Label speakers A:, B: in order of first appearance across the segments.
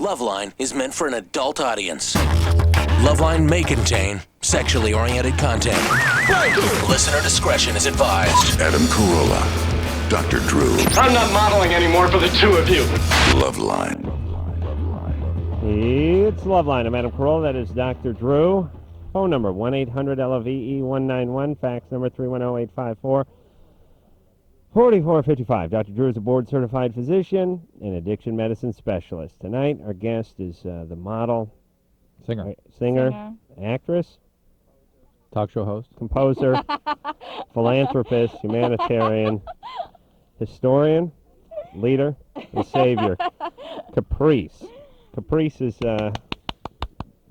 A: LoveLine is meant for an adult audience. LoveLine may contain sexually oriented content. Listener discretion is advised.
B: Adam Carolla, Dr. Drew.
C: I'm not modeling anymore for the two of you.
B: LoveLine.
D: It's LoveLine. I'm Adam Carolla. That is Dr. Drew. Phone number 1-800-LOVE-191. Fax number 310-854-4455. Dr. Drew is a board-certified physician and addiction medicine specialist. Tonight, our guest is the model, singer, actress,
E: talk show host,
D: composer, philanthropist, humanitarian, historian, leader, and savior, Caprice. Caprice is,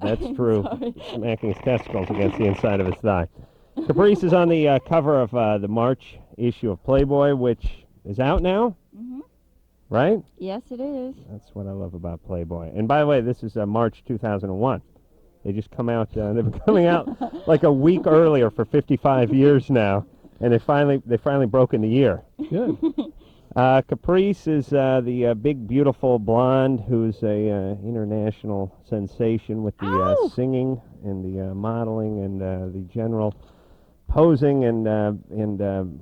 D: that's true, smacking his testicles against the inside of his thigh. Caprice is on the cover of the March issue of Playboy, which is out now, right?
F: Yes, it is.
D: That's what I love about Playboy. And by the way, this is March 2001. They just come out, they've been coming out like a week earlier for 55 years now, and they finally broke in the year.
E: Good.
D: Caprice is the big, beautiful blonde who's a international sensation with the singing and the modeling and the general posing and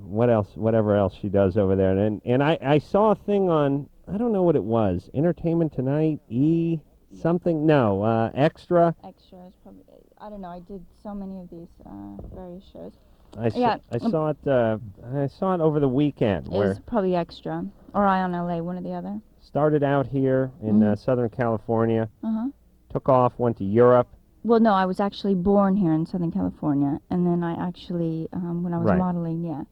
D: whatever else she does over there. And I saw a thing on, I don't know what it was, Entertainment Tonight, Extra.
F: Extra is probably, I don't know, I did so many of these various shows.
D: I saw it over the weekend.
F: It was probably Extra, or Eye on LA, one or the other.
D: Started out here in Southern California,
F: Uh-huh.
D: took off, went to Europe.
F: Well, no, I was actually born here in Southern California, and then I actually, when I was modeling, and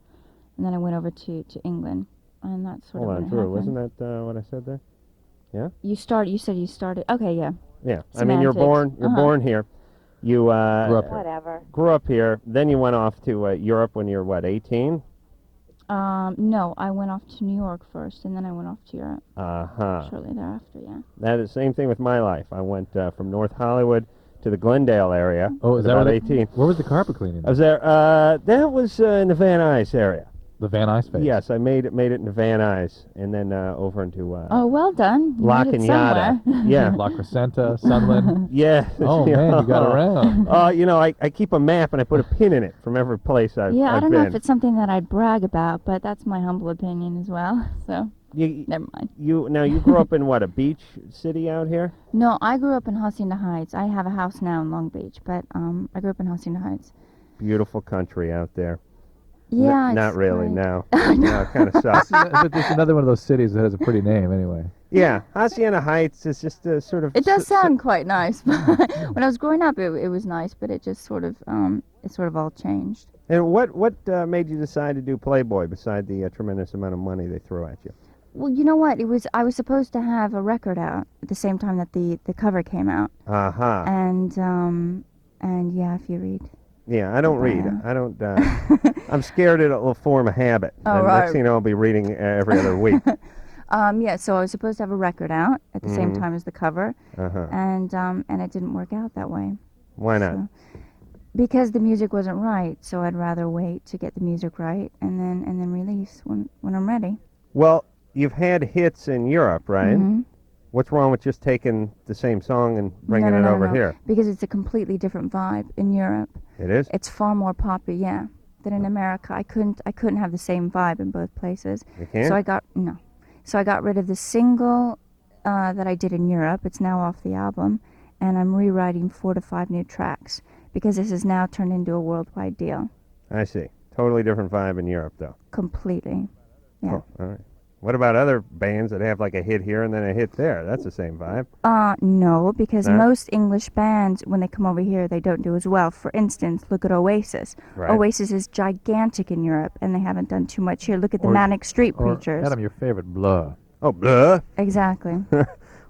F: then I went over to England, and that's sort of when it happened.
D: Wasn't that what I said there? Yeah?
F: You said you started, okay, yeah.
D: Yeah, I mean, you're born here. You grew up here, then you went off to Europe when you were, 18?
F: No, I went off to New York first, and then I went off to Europe.
D: Uh-huh.
F: Shortly thereafter, yeah.
D: That is the same thing with my life. I went from North Hollywood to the Glendale area.
E: Oh, is that
D: about 18?
E: Where was the carpet cleaning?
D: I was there. That was in the Van Nuys area.
E: The Van Nuys phase?
D: Yes, I made it into Van Nuys, and then over into
F: oh, well done.
D: La Cañada. Yeah.
E: La Crescenta, Sunland.
D: Yeah.
E: Oh, man, you got around.
D: I keep a map and I put a pin in it from every place I've been.
F: Yeah, I don't know if it's something that I'd brag about, but that's my humble opinion as well. So, never mind.
D: You grew up in what, a beach city out here?
F: No, I grew up in Hacienda Heights. I have a house now in Long Beach, but I grew up in Hacienda Heights.
D: Beautiful country out there.
F: Yeah,
D: not really. No, it kind of sucks.
E: But there's another one of those cities that has a pretty name, anyway.
D: Yeah, Hacienda Heights is just a sort of.
F: It does sound quite nice. When I was growing up, it was nice, but it just sort of all changed.
D: And what made you decide to do Playboy beside the tremendous amount of money they threw at you?
F: Well, you know what? I was supposed to have a record out at the same time that the cover came out.
D: Uh-huh.
F: And yeah, if you read.
D: Yeah, I don't read. I don't. I'm scared it'll form a habit.
F: Oh,
D: and
F: right.
D: Next thing you know, I'll be reading every other week.
F: Yeah, so I was supposed to have a record out at the same time as the cover, and it didn't work out that way.
D: Why not?
F: So, because the music wasn't right, so I'd rather wait to get the music right and then release when I'm ready.
D: Well, you've had hits in Europe, right?
F: Mm-hmm.
D: What's wrong with just taking the same song and bringing it over here?
F: Because it's a completely different vibe in Europe.
D: It is?
F: It's far more popular, than in America. I couldn't have the same vibe in both places.
D: You can't?
F: So I got rid of the single that I did in Europe. It's now off the album, and I'm rewriting 4 to 5 new tracks because this has now turned into a worldwide deal.
D: I see. Totally different vibe in Europe, though.
F: Completely. Yeah.
D: Oh, all right. What about other bands that have like a hit here and then a hit there? That's the same vibe.
F: No, because most English bands, when they come over here, they don't do as well. For instance, look at Oasis. Right. Oasis is gigantic in Europe, and they haven't done too much here. Look at the Manic Street Preachers.
E: Adam, your favorite, Blur.
D: Oh, Blur?
F: Exactly.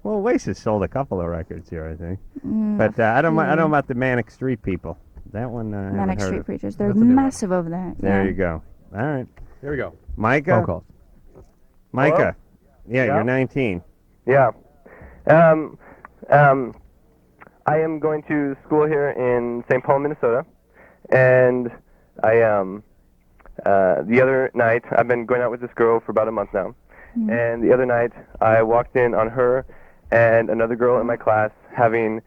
D: Well, Oasis sold a couple of records here, I think. But I don't know about the Manic Street people. That one I haven't
F: Manic
D: heard
F: Street
D: of.
F: Preachers. They're massive over there.
D: There you go. All right.
E: Here we go.
D: Micah?
E: Phone call.
D: Micah. Yeah, you're 19.
G: Yeah. I am going to school here in St. Paul, Minnesota, and the other night, I've been going out with this girl for about a month now, and the other night I walked in on her and another girl in my class having,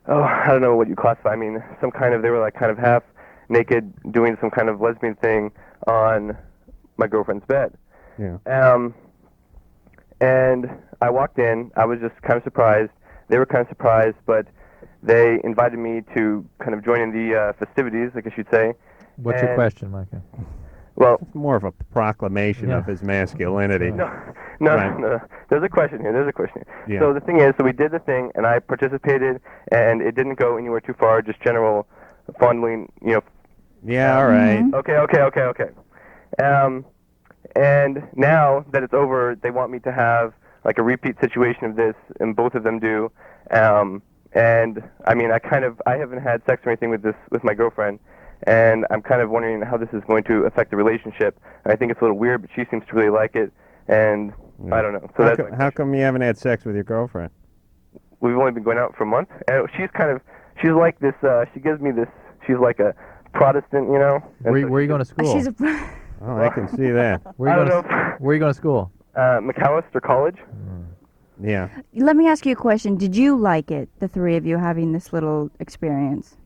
G: I don't know what you classify. I mean, some kind of, they were like kind of half naked doing some kind of lesbian thing on my girlfriend's bed.
D: Yeah.
G: And I walked in. I was just kind of surprised. They were kind of surprised, but they invited me to kind of join in the festivities, I guess you'd say.
E: What's your question, Micah?
G: Well,
D: It's more of a proclamation of his masculinity.
G: no.
D: Right.
G: There's a question here.
D: Yeah.
G: So the thing is, so we did the thing, and I participated, and it didn't go anywhere too far. Just general fondling, you know.
D: Yeah, all right.
G: Okay. And now that it's over, they want me to have like a repeat situation of this, and both of them do. And I mean, I haven't had sex or anything with my girlfriend, and I'm kind of wondering how this is going to affect the relationship. And I think it's a little weird, but she seems to really like it, and I don't know. So
D: How come you haven't had sex with your girlfriend?
G: We've only been going out for a month, and she's like this. She gives me this. She's like a Protestant, you know.
E: Where are you going to school?
F: She's a
D: Oh, I can see that.
E: Where are you going to school?
G: McAllister College.
D: Yeah.
F: Let me ask you a question. Did you like it, the three of you having this little experience?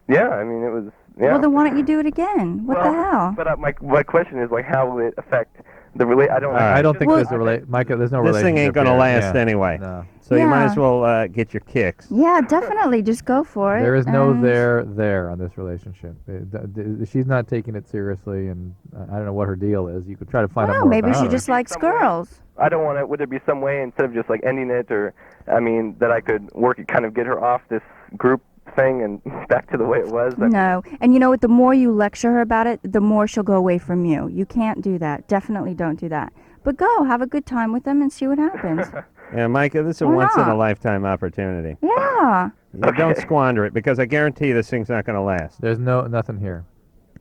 G: Yeah, I mean, it was. Yeah.
F: Well, then why don't you do it again? What the hell?
G: But my question is, like, how will it affect the I don't.
E: I don't think there's a Micah, there's no
D: This
E: relationship
D: thing ain't going to
E: here.
D: last
E: Yeah.
D: anyway.
E: No.
D: So you might
F: Yeah.
D: as well get your kicks.
F: Yeah, definitely. Just go for it.
E: There is no
F: and-
E: there on this relationship. She's not taking it seriously, and I don't know what her deal is. You could try to find out
F: Well,
E: more
F: maybe
E: about
F: she
E: her.
F: just likes girls.
G: I don't want to. Would there be some way, instead of just like ending it, or I mean, that I could work it, kind of get her off this group thing and back to the way it was?
F: No. And you know what? The more you lecture her about it, the more she'll go away from you. You can't do that. Definitely don't do that. But go, have a good time with them and see what happens.
D: Yeah, Micah, this is a
F: Why
D: once in a
F: not?
D: lifetime opportunity.
F: Yeah.
D: You Don't squander it, because I guarantee this thing's not going to last.
E: There's nothing here.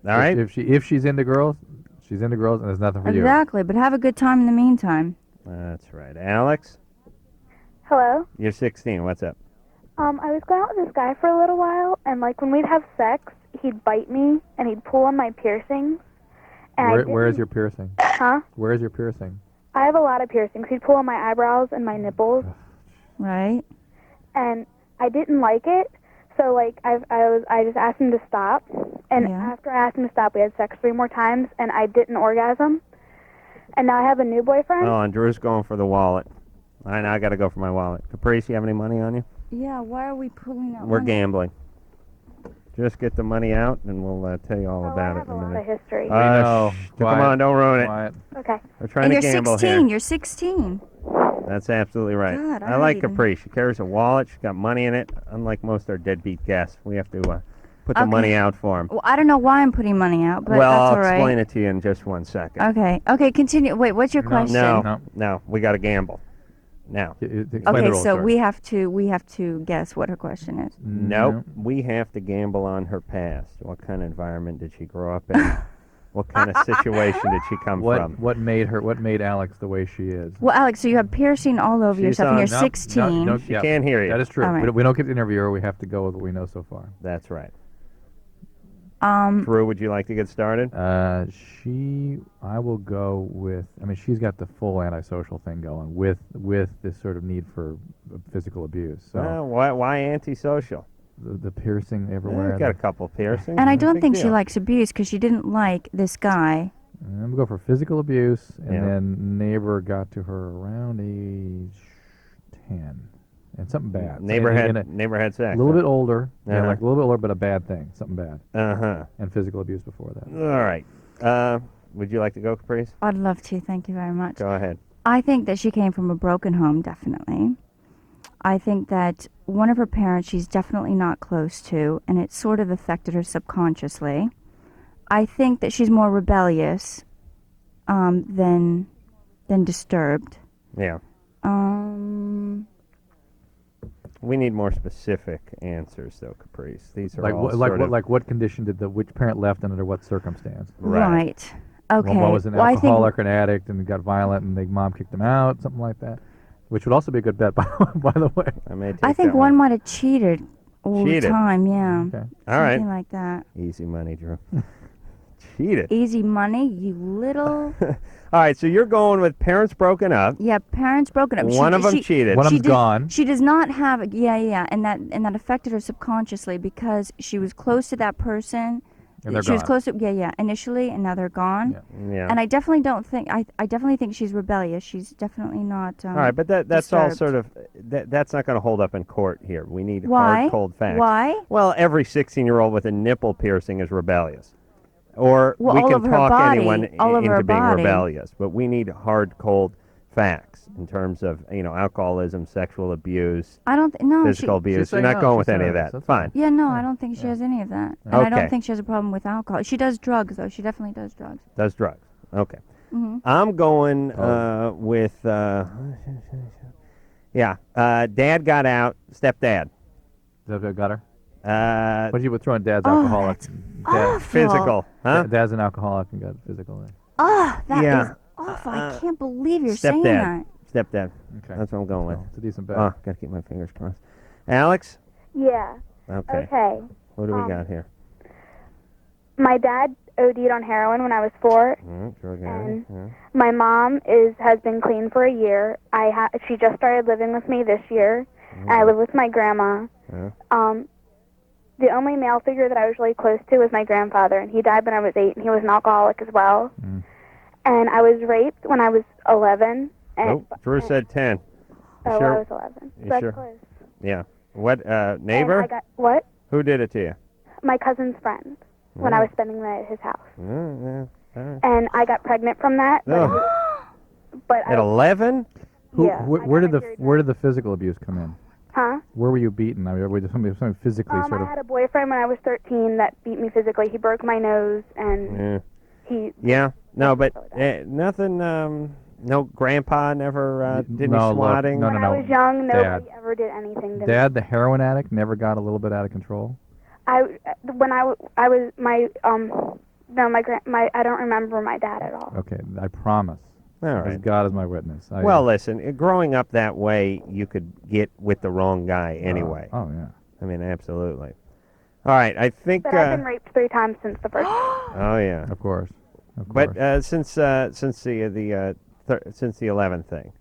D: All right?
E: If she's into girls, she's into girls, and there's nothing for you.
F: Exactly. But have a good time in the meantime.
D: That's right. Alex,
H: Hello.
D: you're 16. What's up?
H: I was going out with this guy for a little while, and like when we'd have sex, he'd bite me and he'd pull on my piercings. And
E: Where is your piercing?
H: Huh?
E: Where is your piercing?
H: I have a lot of piercings. He'd pull on my eyebrows and my nipples,
F: Right?
H: and I didn't like it. So like I just asked him to stop, and
F: Yeah.
H: after I asked him to stop, we had sex 3 more times, and I didn't orgasm. And now I have a new boyfriend.
D: Oh, and Drew's going for the wallet. I got to go for my wallet. Caprice, you have any money on you?
F: Yeah, why are we pulling out
D: We're
F: money?
D: gambling. Just get the money out, and we'll tell you all
H: Oh,
D: about
H: I
D: it
H: have
D: in
H: a
D: a
H: lot
D: minute.
H: of history.
E: know.
D: Come
E: Quiet.
D: on, don't ruin it.
E: Quiet.
H: Okay.
D: We're trying
F: And
D: to
F: you're
D: gamble
F: 16.
D: here.
F: You're 16.
D: That's absolutely right.
F: God,
D: I
F: I
D: like
F: even-
D: Caprice. She carries a wallet. She's got money in it. Unlike most of our deadbeat guests, we have to put the
F: Okay.
D: money out for them.
F: Well, I don't know why I'm putting money out, but
D: Well,
F: that's
D: I'll
F: all right.
D: explain it to you in just 1 second.
F: Okay, continue. Wait, what's your question?
D: No, we got to gamble. Now.
E: Explain the
F: Okay,
E: rules,
F: so
E: sorry.
F: we have to guess what her question is.
D: Nope. We have to gamble on her past. What kind of environment did she grow up in? What kind of situation did she come from?
E: What made Alex the way she is?
F: Well, Alex, so you have piercing all over
D: She's
F: yourself, and
D: on-
F: you're
E: No,
F: 16.
E: no,
D: She can't hear you.
E: That is true.
F: All right.
E: We don't get to interview her. We have to go with what we know so far.
D: That's right.
F: Um,
D: Drew, would you like to get started?
E: I will go with. I mean, she's got the full antisocial thing going with this sort of need for physical abuse. So
D: Why antisocial?
E: the piercing
D: Yeah,
E: everywhere.
D: got a couple piercings.
F: and I
D: no
F: don't
D: big
F: think she
D: deal.
F: likes abuse because she didn't like this guy.
E: I'm gonna go for physical abuse, and
D: Yeah.
E: then neighbor got to her around age 10, and something bad.
D: Neighbor
E: In
D: had
E: a
D: sex.
E: little bit older, yeah,
D: Uh-huh.
E: like a little bit older, but a bad thing, something bad,
D: Uh-huh.
E: and physical abuse before that.
D: All right. Would you like to go, Caprice?
F: I'd love to. Thank you very much.
D: Go ahead.
F: I think that she came from a broken home, definitely. I think that one of her parents she's definitely not close to, and it sort of affected her subconsciously. I think that she's more rebellious than disturbed.
D: Yeah. We need more specific answers, though, Caprice. These are all
E: What condition did which parent left and under what circumstance?
F: Right. Okay.
E: One was an
F: Well, I think-
E: alcoholic or an addict and got violent, and the mom kicked him out, something like that. Which would also be a good bet, by the way.
F: I think one might have cheated all
D: Cheated.
F: the time. Yeah.
E: Okay.
D: All right.
F: Something like that.
D: Easy money, Drew. cheated.
F: Easy money, you little.
D: All right, so you're going with parents broken up.
F: Yeah, parents broken up.
D: One of them cheated.
E: One of them's gone.
F: She does not have. And that affected her subconsciously because she was close to that person.
E: And they're
F: she
E: gone.
F: was close to initially, and now they're gone.
D: Yeah.
F: And I definitely don't think. I definitely think she's rebellious. She's definitely not.
D: All right, but that's
F: disturbed.
D: all sort of that's not going to hold up in court here. We need
F: Why?
D: hard, cold facts.
F: Why?
D: Well, every 16-year-old with a nipple piercing is rebellious. Or
F: Well,
D: we
F: all
D: can
F: over her
D: talk
F: body,
D: anyone
F: all over
D: into
F: her
D: being
F: body.
D: rebellious, but we need hard, cold facts in terms of alcoholism, sexual abuse,
F: I don't. No.
D: physical abuse. You're not going with any of that. Fine.
F: Yeah, no, I don't think she has any of that. And I
D: Okay.
F: don't think she has a problem with alcohol. She does drugs, though. She definitely does drugs.
D: Does drugs. Okay.
F: Mm-hmm.
D: I'm going with, Dad got out, stepdad.
E: Is that got her?
D: Uh,
E: What did you with throwing dad's alcoholic?
F: awful.
D: Physical, huh?
E: Dad's an alcoholic and got physical.
F: That is
D: Yeah.
F: awful. I can't believe you're saying
D: Stepdad.
F: that.
D: Stepdad.
E: Okay.
D: That's what I'm going with.
E: It's a decent bet.
D: Oh, gotta keep my fingers crossed. Alex?
H: Yeah.
D: Okay.
H: Okay.
D: What do we got here?
H: My dad OD'd on heroin when I was 4,
D: Drug
H: and
D: addict, yeah.
H: my mom has been clean for a year. She just started living with me this year, and I live with my grandma.
D: Yeah.
H: The only male figure that I was really close to was my grandfather, and he died when I was 8, and he was an alcoholic as well. And I was raped when I was 11. And,
D: Nope. Drew said 10.
H: Oh,
D: sure?
H: I was 11.
D: You
H: So that's
D: sure?
H: close.
D: Yeah. What, neighbor?
H: And I got, what?
D: Who did it to you?
H: My cousin's friend, when I was spending the night at his house.
D: Yeah. All right.
H: And I got pregnant from that.
D: Ugh.
H: But
D: At 11?
H: yeah.
E: Where did the physical abuse come in?
H: Huh?
E: Where were you beaten? I mean, were something physically sort
H: I
E: of?
H: had a boyfriend when I was 13 that beat me physically. He broke my nose, and
D: Yeah.
H: he...
D: Yeah. No, but nothing, no grandpa never did any swatting?
H: When I was young, nobody
E: Dad.
H: ever did anything to me.
E: Dad, the heroin addict, never got a little bit out of control?
H: I was my no my I don't remember my dad at all.
E: Okay, I promise.
D: All
E: As
D: right.
E: God is my witness.
D: Well, listen, growing up that way, you could get with the wrong guy anyway.
E: Oh, yeah.
D: I mean, absolutely. All right, I think...
H: But I've been raped 3 times since the first time.
D: Oh, yeah.
E: Of course.
D: But since the 11th thing.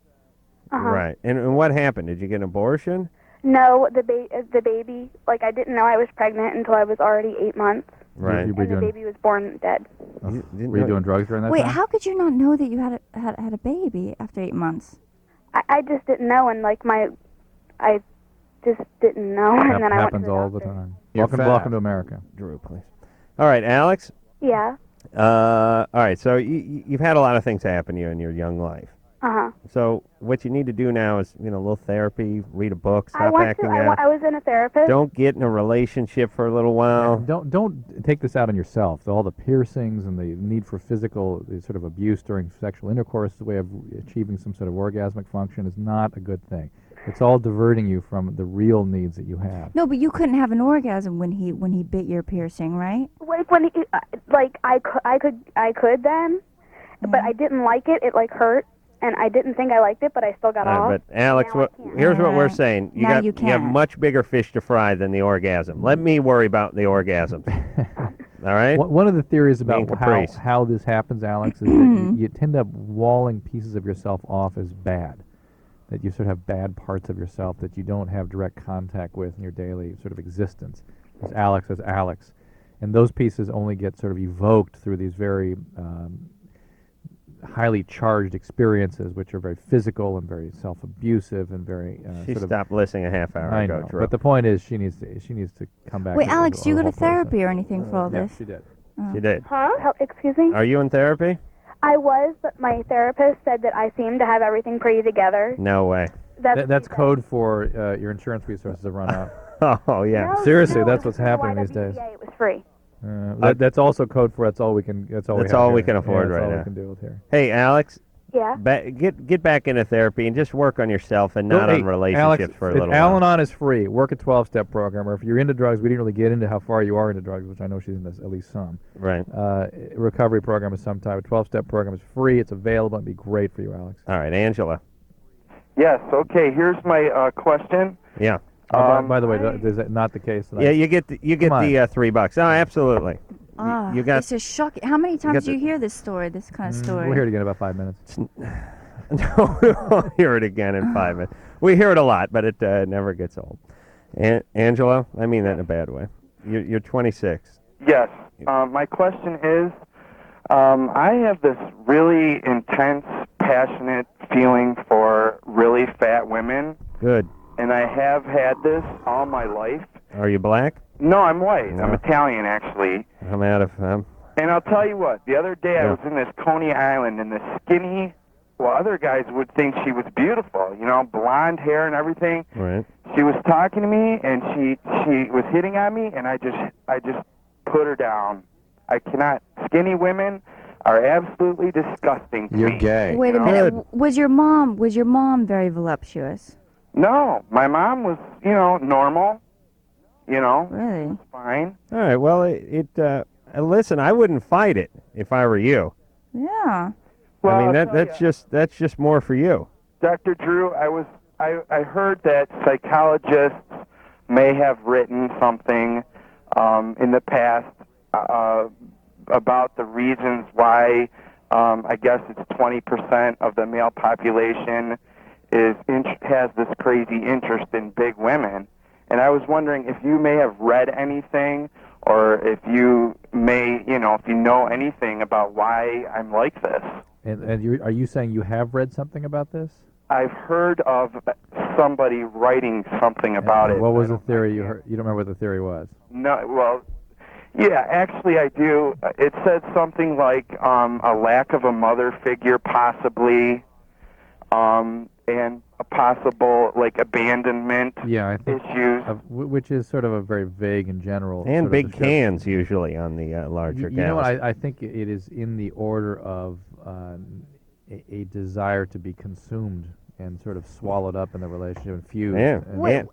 D: Right. And what happened? Did you get an abortion?
H: No, the baby, like I didn't know I was pregnant until I was already 8 months.
D: Right.
H: And the baby was born dead.
E: Were you doing drugs during that
F: Wait,
E: time?
F: how could you not know that you had a baby after 8 months?
H: I just didn't know, and I just didn't know, and then I went to
E: happens
H: the
E: all the
H: doctor.
E: time.
D: You're
E: Welcome
D: fat.
E: to America.
D: Drew, please. All right, Alex.
H: Yeah.
D: All right, so you've had a lot of things happen to you in your young life.
H: Uh-huh.
D: So what you need to do now is, a little therapy, read a book,
H: I
D: stop acting out.
H: I was in a therapist.
D: Don't get in a relationship for a little while.
E: Don't take this out on yourself. All the piercings and the need for physical sort of abuse during sexual intercourse, the way of achieving some sort of orgasmic function, is not a good thing. It's all diverting you from the real needs that you have.
F: No, but you couldn't have an orgasm when he bit your piercing, right?
H: Like when he, I could then, but I didn't like it. It hurt, and I didn't think I liked it, but I still got off.
D: But Alex, here's what we're saying. You
F: Now
D: got
F: you
D: you have
F: can't.
D: much bigger fish to fry than the orgasm. Let me worry about the orgasms. All right?
E: One of the theories
D: Me and
E: about
D: Caprice.
E: how this happens, Alex, is that you tend up walling pieces of yourself off as bad. That you sort of have bad parts of yourself that you don't have direct contact with in your daily sort of existence. As Alex. And those pieces only get sort of evoked through these very highly charged experiences, which are very physical and very self-abusive and very
D: She
E: sort of...
D: stopped listening a half hour
E: I
D: ago,
E: know,
D: Drew.
E: but the point is she needs to come back.
F: Wait,
E: to
F: Alex,
E: the-
F: do you
E: the
F: go to
E: whole process.
F: therapy or anything for all
E: Yeah,
F: this?
E: she did.
F: Oh.
D: She did.
H: Huh? Excuse me?
D: Are you in therapy?
H: I was, but my therapist said that I seemed to have everything pretty together.
D: No way.
E: That's code for your insurance resources have run out.
D: Oh, yeah.
H: No,
E: Seriously,
H: no,
E: that's
H: it was
E: what's happening these
H: YWCA,
E: days.
H: It was free.
E: That's also code for that's all we can. That's all we
D: That's
E: have
D: all
E: here.
D: we can afford
E: that's
D: right
E: all
D: now.
E: we can deal with here.
D: Hey, Alex,
H: Yeah.
D: get back into therapy and just work on yourself and not on relationships
E: Alex,
D: for a little while.
E: Al-Anon is free. Work a 12-step program. Or if you're into drugs, we didn't really get into how far you are into drugs, which I know she's into at least some.
D: Right.
E: Recovery program of some type. A 12-step program is free. It's available. It'd be great for you, Alex.
D: All right, Angela.
I: Yes, okay, here's my question.
D: Yeah.
E: By the way, is that not the case?
D: Yeah, you get the $3. Oh, absolutely. you got.
F: This is shocking. How many times do you hear this story, this kind of story?
E: We'll hear it again in about 5 minutes.
D: No, we'll hear it again in 5 minutes. We hear it a lot, but it never gets old. Angelo, I mean that in a bad way. You're 26.
I: Yes. My question is, I have this really intense, passionate feeling for really fat women.
D: Good.
I: And I have had this all my life.
D: Are you black?
I: No, I'm white.
D: No.
I: I'm Italian, actually.
D: I'm out of.
I: And I'll tell you what. The other day I was in this Coney Island, and the skinny, well, other guys would think she was beautiful. You know, blonde hair and everything.
D: Right.
I: She was talking to me, and she was hitting on me, and I just put her down. I cannot. Skinny women are absolutely disgusting to me.
E: You're gay.
F: Wait a minute. Was your mom very voluptuous?
I: No, my mom was, normal.
F: Really?
I: Fine.
D: All right. Well, listen, I wouldn't fight it if I were you.
F: Yeah.
I: Well,
D: I mean that's just more for you.
I: Dr. Drew, I heard that psychologists may have written something in the past about the reasons why I guess it's 20% of the male population has this crazy interest in big women. And I was wondering if you may have read anything, or if you may, if you know anything about why I'm like this.
E: And are you saying you have read something about this?
I: I've heard of somebody writing something about it.
E: What was the theory you heard? You don't remember what the theory was?
I: No, well, yeah, actually I do. It said something like a lack of a mother figure, possibly, and a possible abandonment issues.
E: Which is sort of a very vague and general.
D: And big cans usually on the larger gals.
E: You know what? I think it is in the order of a desire to be consumed and sort of swallowed up in the relationship and fused.
D: Yeah.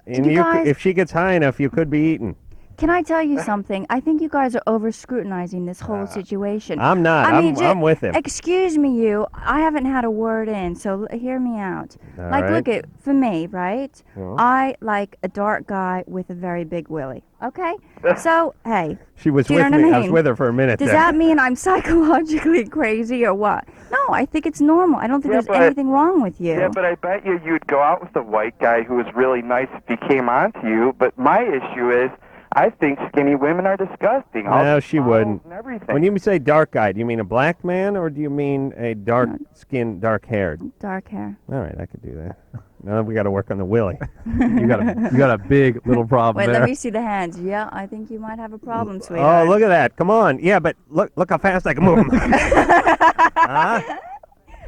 D: And if she gets high enough, you could be eaten.
F: Can I tell you something? I think you guys are over-scrutinizing this whole situation.
D: I'm not. I'm with him.
F: Excuse me, I haven't had a word in, so hear me out.
D: All right.
F: Look at, for me, right?
D: Yeah.
F: I like a dark guy with a very big willy. Okay? So, hey.
D: She was
F: do you
D: with
F: know
D: me.
F: what I
D: I was
F: mean?
D: with her for a minute
F: Does
D: there.
F: that mean I'm psychologically crazy or what? No, I think it's normal. I don't think there's anything wrong with you.
I: Yeah, but I bet you'd go out with a white guy who was really nice if he came on to you. But my issue is, I think skinny women are disgusting.
D: No, she wouldn't.
I: And everything.
D: When you say dark guy, do you mean a black man or do you mean a dark-skinned, dark-haired?
F: Dark hair.
D: All right, I could do that. Now we got to work on the willy.
E: you got a big little problem
F: Wait,
E: there.
F: let me see the hands. Yeah, I think you might have a problem, sweetheart.
D: Oh, look at that. Come on. Yeah, but look how fast I can move 'em. Huh?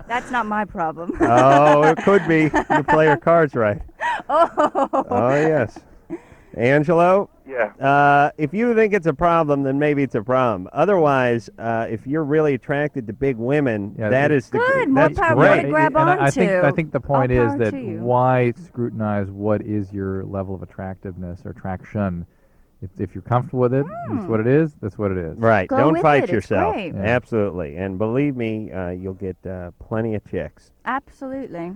F: That's not my problem.
D: Oh, it could be. You play your cards right.
F: Oh,
D: yes. Angelo?
I: Yeah.
D: If you think it's a problem, then maybe it's a problem. Otherwise, if you're really attracted to big women, that's
F: good. More
D: that's
F: power
D: great.
F: to grab
E: And I
F: onto.
E: think the point
F: All
E: is
F: power
E: that
F: to you.
E: why scrutinize what is your level of attractiveness or attraction? If you're comfortable with it, that's what it is. That's what it is.
D: Right.
F: Go
D: Don't
F: with
D: fight
F: it. It's
D: yourself.
F: great.
E: Yeah.
D: Absolutely. And believe me, you'll get plenty of chicks.
F: Absolutely.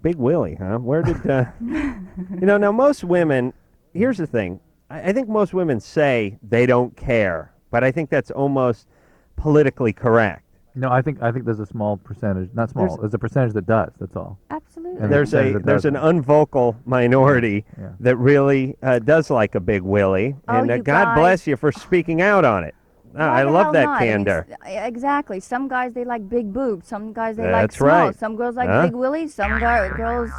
D: Big Willie, huh? Where did now most women, here's the thing. I think most women say they don't care, but I think that's almost politically correct.
E: No, I think there's a small percentage, not small. There's a percentage that does. That's all.
F: Absolutely.
E: And
D: There's an unvocal minority that really does like a big willy, and
F: you
D: God
F: guys.
D: bless you for speaking out on it. I
F: the
D: love
F: hell
D: that
F: not? I mean,
D: candor.
F: Exactly. Some guys, they like big boobs. Some guys, they like
D: That's
F: small.
D: right.
F: Some girls like
D: Huh?
F: big willies. Some girls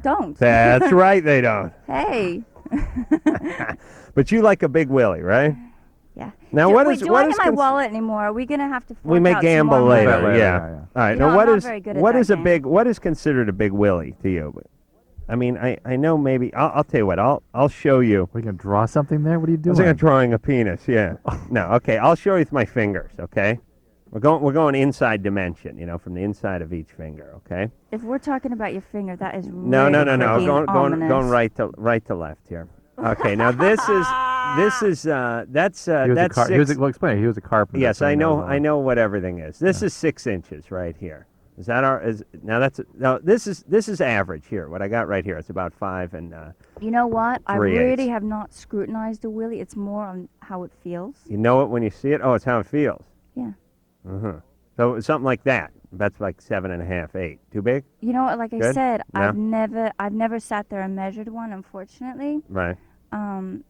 F: don't.
D: That's right, they don't.
F: Hey.
D: But you like a big willy, right?
F: Yeah.
D: Now,
F: do,
D: what
F: wait,
D: is
F: do
D: what
F: I
D: is
F: get my
D: cons-
F: wallet anymore? Are we gonna have to?
D: We
F: fork
D: may
F: out some
D: gamble
F: more money?
D: later.
E: Later,
D: Yeah.
E: yeah.
D: All right.
F: You
D: Now,
F: know,
D: what
F: I'm not
D: is
F: very good at
D: what
F: that
D: is a
F: game.
D: big? What is considered a big willy to you? I mean, I know maybe I'll tell you what. I'll show you.
E: Are you gonna draw something there? What are you
D: I
E: doing?
D: was like drawing a penis. Yeah. No. Okay. I'll show you with my fingers. Okay. We're going inside dimension. From the inside of each finger. Okay.
F: If we're talking about your finger, that is
D: No.
F: really
D: Going
F: ominous.
D: right to left here. Okay. Now this is that's
E: Well, explain. He was a carpenter.
D: Yes,
E: so
D: I
E: he knows all
D: know what everything is. This is 6 inches right here. Is that this is average here. What I got right here, it's about 5 and.
F: You know what? I
D: 3/8.
F: really have not scrutinized a willy. It's more on how it feels.
D: You know it when you see it. Oh, it's how it feels.
F: Yeah.
D: So something like that. That's like 7.5, 8. Too big?
F: You know what? Like I
D: Good?
F: said,
D: No?
F: I've never sat there and measured one. Unfortunately.
D: Right.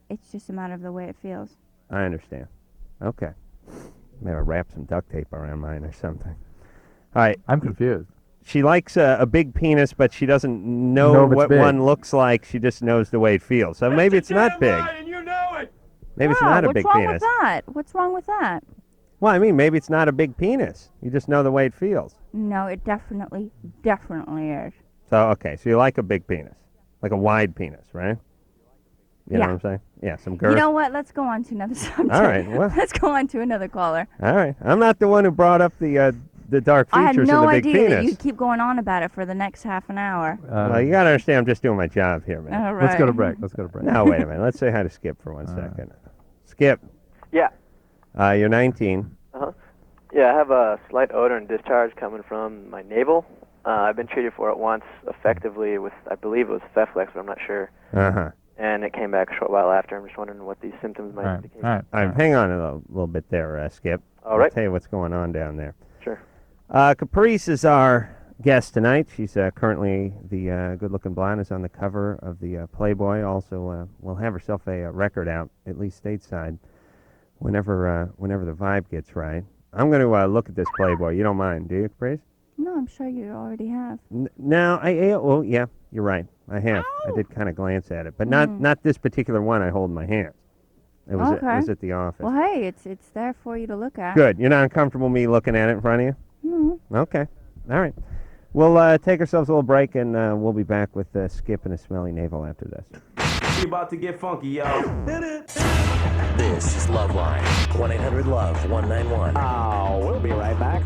F: It's just a matter of the way it feels.
D: I understand. Okay. Maybe wrap some duct tape around mine or something. All right.
E: I'm confused.
D: She likes a big penis, but she doesn't know
E: if it's
D: what
E: big.
D: one looks like. She just knows the way it feels. So maybe it's not big.
C: And you know it.
D: Maybe it's not a big
F: what's wrong
D: penis.
F: with that? What's wrong with that?
D: Well, I mean, maybe it's not a big penis. You just know the way it feels.
F: No, it definitely is.
D: So, okay. So you like a big penis. Like a wide penis, right? You know what I'm saying? Yeah, some girth.
F: You know what? Let's go on to another subject.
D: All right. Well,
F: Let's go on to another caller.
D: all right. I'm not the one who brought up the dark
F: I had
D: features
F: no
D: of the big
F: idea that
D: penis.
F: you'd keep going on about it for the next half an hour.
D: Well, you got to understand, I'm just doing my job here, man.
F: All right.
E: Let's go to break.
D: Now, wait a minute. Let's say hi to Skip for 1 second. Skip,
J: Yeah.
D: you're 19.
J: Yeah, I have a slight odor and discharge coming from my navel. I've been treated for it once effectively with, I believe it was Feflex, but I'm not sure.
D: Uh-huh.
J: And it came back a short while after. I'm just wondering what these symptoms might indicate.
D: All right. Hang on a little bit there, Skip.
J: All right.
D: I'll tell you what's going on down there.
J: Sure.
D: Caprice is our guest tonight. She's currently the good-looking blonde is on the cover of the Playboy. Also, will have herself a record out, at least stateside, whenever the vibe gets right. I'm going to look at this Playboy. You don't mind, do you, Caprice?
F: No, I'm sure you already have.
D: No, well, yeah, you're right. I have. I did kind of glance at it, but not this particular one I hold in my hands. It was,
F: Okay.
D: it was at the office.
F: Well, hey, it's there for you to look at.
D: Good. You're not uncomfortable me looking at it in front of you?
F: Mm-hmm.
D: Okay. All right. We'll take ourselves a little break, and we'll be back with Skip and a smelly navel after this.
K: We about to get funky, y'all.
A: This is LoveLine. 1-800-LOVE-191.
K: Oh, we'll be right back.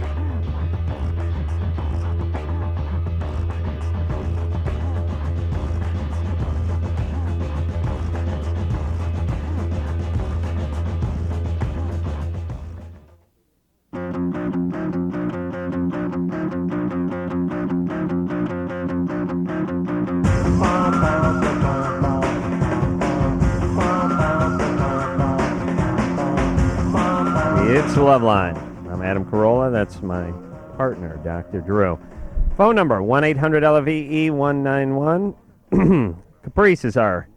D: It's LoveLine. I'm Adam Carolla. That's my partner, Dr. Drew. Phone number, 1-800-LOVE-191. Caprice is our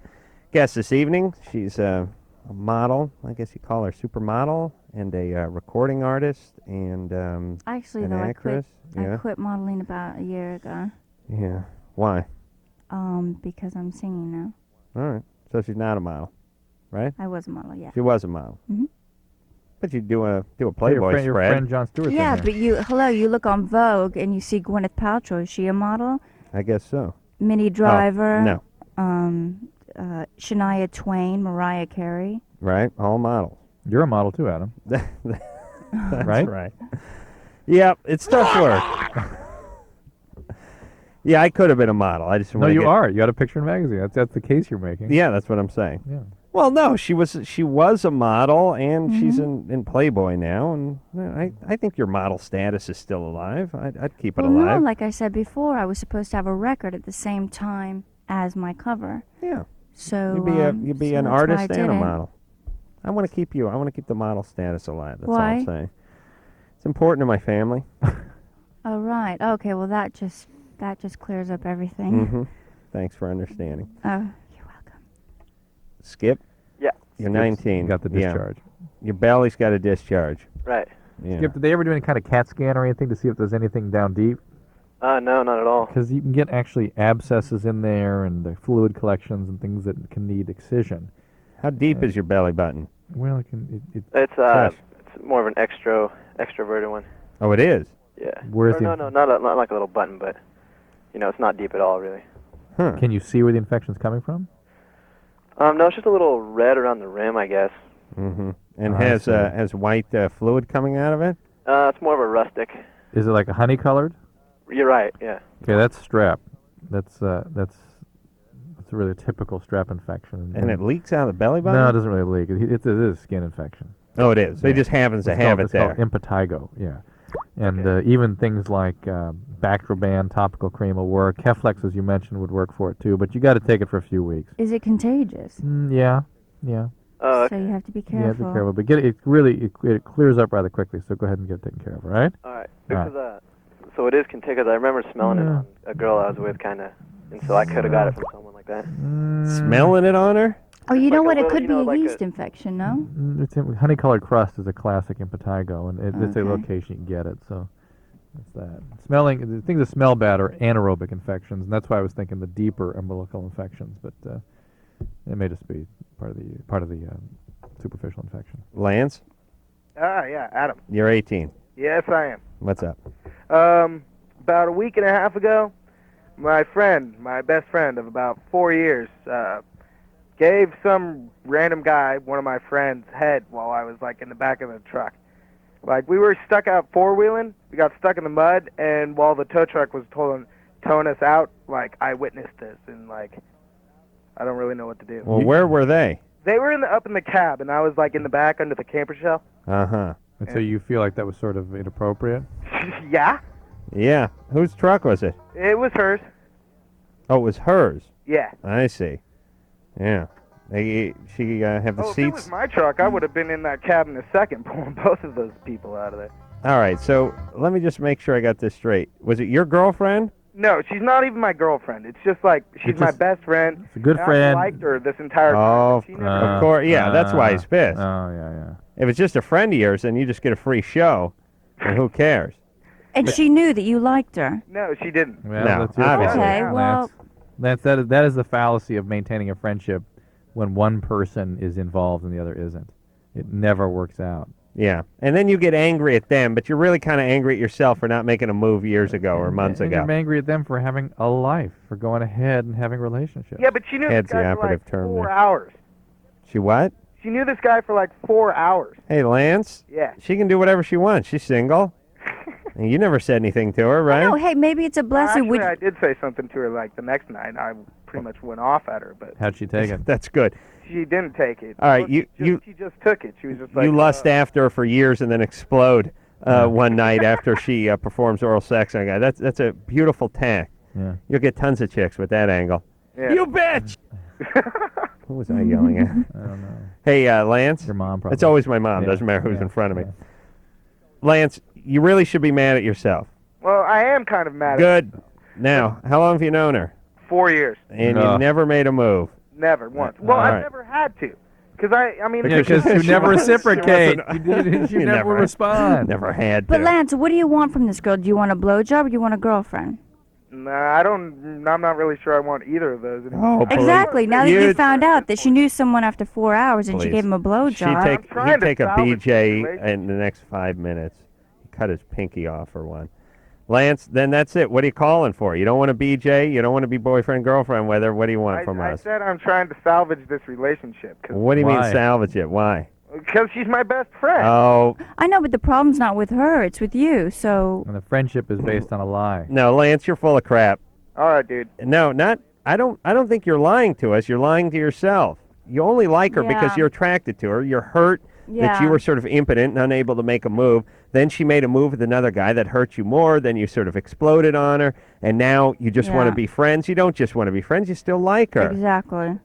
D: guest this evening. She's a model. I guess you call her supermodel, and a recording artist, and
F: Actually,
D: an
F: though,
D: actress.
F: I quit modeling about a year ago.
D: Yeah. Why?
F: Because I'm singing now.
D: All right. So she's not a model, right?
F: I was a model, yeah.
D: She was a model.
F: Mhm.
D: But you do a Playboy
E: your
D: spread.
E: friend John Stewart's
F: Yeah,
E: in
F: but you look on Vogue and you see Gwyneth Paltrow. Is she a model?
D: I guess so.
F: Minnie Driver.
D: No.
F: Shania Twain, Mariah Carey.
D: Right? All models.
E: You're a model too, Adam.
D: That's
E: Right?
D: right. Yeah, it's tough work. Yeah, I could have been a model. I just
E: No, you are. You got a picture in a magazine. That's the case you're making.
D: Yeah, that's what I'm saying.
E: Yeah.
D: Well, no, she was a model, and she's in Playboy now, and I think your model status is still alive. I'd keep it
F: Well,
D: alive.
F: no, like I said before, I was supposed to have a record at the same time as my cover.
D: Yeah.
F: So
D: You'd be
F: so
D: an
F: that's why I
D: artist
F: did
D: and a
F: it.
D: model. I want to keep the model status alive. That's all
F: Why?
D: I'm saying. It's important to my family.
F: Oh right. Okay. Well, that just clears up everything.
D: Mm-hmm. Thanks for understanding.
F: Oh, you're welcome.
D: Skip?
J: Yeah.
D: You're 19.
E: You got the discharge.
D: Your belly's got a discharge.
J: Right.
D: Yeah.
E: Skip, did they ever do any kind of CAT scan or anything to see if there's anything down deep?
J: No, not at all.
E: Because you can get actually abscesses in there and fluid collections and things that can need excision.
D: How deep is your belly button?
E: Well, it can.
J: It's
D: Fresh.
J: it's more of an extroverted one.
D: Oh, it is?
J: Yeah.
E: Where's
J: Or
E: the-
J: no, not like a little button, but it's not deep at all, really.
D: Huh.
E: Can you see where the infection's coming from?
J: No, it's just a little red around the rim, I guess.
D: Mm-hmm. And
E: I see.
D: has white fluid coming out of it?
J: It's more of a rustic.
E: Is it like a honey colored?
J: You're right. Yeah.
E: Okay, that's strep. That's really a typical strep infection.
D: And it leaks out of the belly button?
E: No, it doesn't really leak. It is a skin infection.
D: Oh, it is. It just happens to have it
E: It's
D: there.
E: called impetigo. Yeah. And even things like Bactroban topical cream will work. Keflex, as you mentioned, would work for it too, but you got to take it for a few weeks.
F: Is it contagious?
E: Yeah.
J: Oh,
F: So you have to be
E: You have to
F: careful.
E: be careful, but it clears up rather quickly. So go ahead and get it taken care of, all right?
J: All right.
E: All right.
J: Because so it is contagious. I remember smelling it on a girl I was with, kind of, and so I could have got it from someone like that.
D: Smelling it on her?
F: Oh, you know
J: like
F: what?
J: a
F: It
J: little-
F: could
J: you
F: be
J: know,
F: a
J: like
F: yeast infection, no?
E: Honey-colored crust is a classic in Impetigo, and it's a
F: Okay.
E: location you can get it. So that's that. The things that smell bad are anaerobic infections, and that's why I was thinking the deeper umbilical infections. But it may just be part of the superficial infection.
D: Lance,
L: Yeah, Adam.
D: you're 18.
L: Yes, I am.
D: What's up?
L: About a week and a half ago, my best friend of about 4 years, gave some random guy, one of my friends, head while I was, like, in the back of the truck. Like, we were stuck out four-wheeling. We got stuck in the mud, and while the tow truck was towing us out, like, I witnessed this, and, like, I don't really know what to do.
D: Well, where were they?
L: They were up in the cab, and I was, like, in the back under the camper shell.
D: Uh-huh.
E: And so you feel like that was sort of inappropriate?
L: Yeah,
D: Yeah. Whose truck was it?
L: it was hers.
D: Oh, it was hers.
L: Yeah.
D: I see. Yeah. She have the
L: Oh, if it
D: seats.
L: was my truck, I would have been in that cab in a second pulling both of those people out of there.
D: All right, so let me just make sure I got this straight. Was it your girlfriend?
L: No, she's not even my girlfriend. It's just like she's my best friend.
E: It's a good
L: and
E: friend.
L: I've liked her this entire time.
D: Oh,
L: but she never-
D: of course. Yeah, that's why he's pissed.
E: Oh, yeah.
D: If it's just a friend of yours, then you just get a free show, and who cares?
F: And she knew that you liked her.
L: No, she didn't.
E: Well,
D: No,
E: that's your
D: obviously.
E: fault,
F: Okay, well-
E: Lance. That is the fallacy of maintaining a friendship when one person is involved and the other isn't. It never works out.
D: Yeah, and then you get angry at them, but you're really kind of angry at yourself for not making a move years ago or months
E: and
D: ago.
E: you're angry at them for having a life, for going ahead and having relationships.
L: Yeah, but she knew
D: Head's
L: this guy
D: the
L: for like
D: operative term
L: 4
D: there.
L: hours.
D: She what?
L: She knew this guy for like 4 hours.
D: Hey, Lance.
L: Yeah.
D: She can do whatever she wants. She's single. And you never said anything to her, right?
F: No, hey, maybe it's a blessing.
L: Actually, I did say something to her like the next night. I pretty much went off at her, but
E: How'd she take it?
D: That's good.
L: she didn't take it.
D: All right,
L: She just took it. She was just like,
D: you lust after her for years and then explode one night after she performs oral sex on a guy. That's a beautiful tack.
E: Yeah.
D: You'll get tons of chicks with that angle.
L: Yeah.
D: You bitch! Who was I yelling at?
E: I don't know.
D: Hey, Lance.
E: Your mom probably.
D: It's always my mom.
E: Yeah,
D: Doesn't matter who's
E: yeah,
D: in front of me.
E: yeah.
D: Lance, you really should be mad at yourself.
L: Well, I am kind of mad at
D: Good. Now, how long have you known her?
L: 4 years.
D: And you never made a move.
L: Never once. Well,
D: All
L: I've
D: right.
L: never had to. Because I mean...
E: Yeah, because you never reciprocate. You never respond.
D: Never had to.
F: But Lance, what do you want from this girl? Do you want a blowjob or do you want a girlfriend?
L: Nah, I'm not really sure I want either of those.
D: Oh,
F: Exactly. Now that you found out that she knew someone after 4 hours and she
D: Please.
F: gave him a blowjob.
D: He'd take a
L: salvage
D: BJ in the next 5 minutes. He cut his pinky off for one. Lance, then that's it. What are you calling for? You don't want a BJ? You don't want to be boyfriend, girlfriend with her? What do you want from
L: I
D: us?
L: said I'm trying to salvage this relationship.
D: What do you mean salvage it? Why?
L: Because she's my best friend.
D: Oh.
F: I know, but the problem's not with her. It's with you. So.
E: And the friendship is based on a lie.
D: No, Lance, you're full of crap.
L: All right, dude.
D: No, not. I don't think you're lying to us. You're lying to yourself. You only like her because
F: Yeah.
D: you're attracted to her. You're hurt that you
F: Yeah.
D: were sort of impotent and unable to make a move. Then she made a move with another guy that hurt you more. Then you sort of exploded on her, and now you just want to
F: Yeah.
D: be friends. You don't just want to be friends. You still like her.
F: Exactly.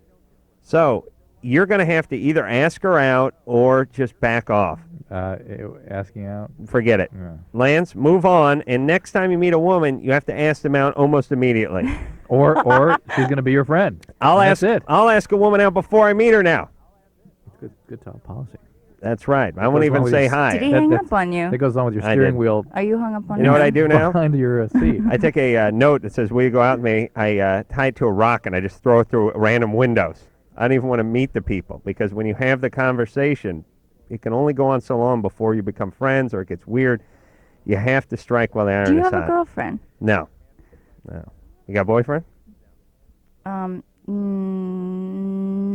D: So you're going to have to either ask her out or just back off.
E: Asking out?
D: Forget it.
E: Yeah.
D: Lance, move on. And next time you meet a woman, you have to ask them out almost immediately.
E: Or she's going to be your friend.
D: I'll
E: And
D: ask
E: that's it.
D: I'll ask a woman out before I meet her now.
E: Good top policy.
D: That's right. I won't
E: Goes
D: even
E: along with
D: say
E: your-
D: hi.
F: Did he hang up on you?
E: That goes on with your
D: I
E: steering
D: did.
E: wheel.
F: Are you hung up on
D: You know what I do now?
E: Behind your seat.
D: I take a note that says, "Will you go out with me?" I tie it to a rock and I just throw it through random windows. I don't even want to meet the people because when you have the conversation, it can only go on so long before you become friends or it gets weird. You have to strike while the iron
F: Do you
D: is
F: have
D: hot.
F: a girlfriend?
D: No. You got a boyfriend?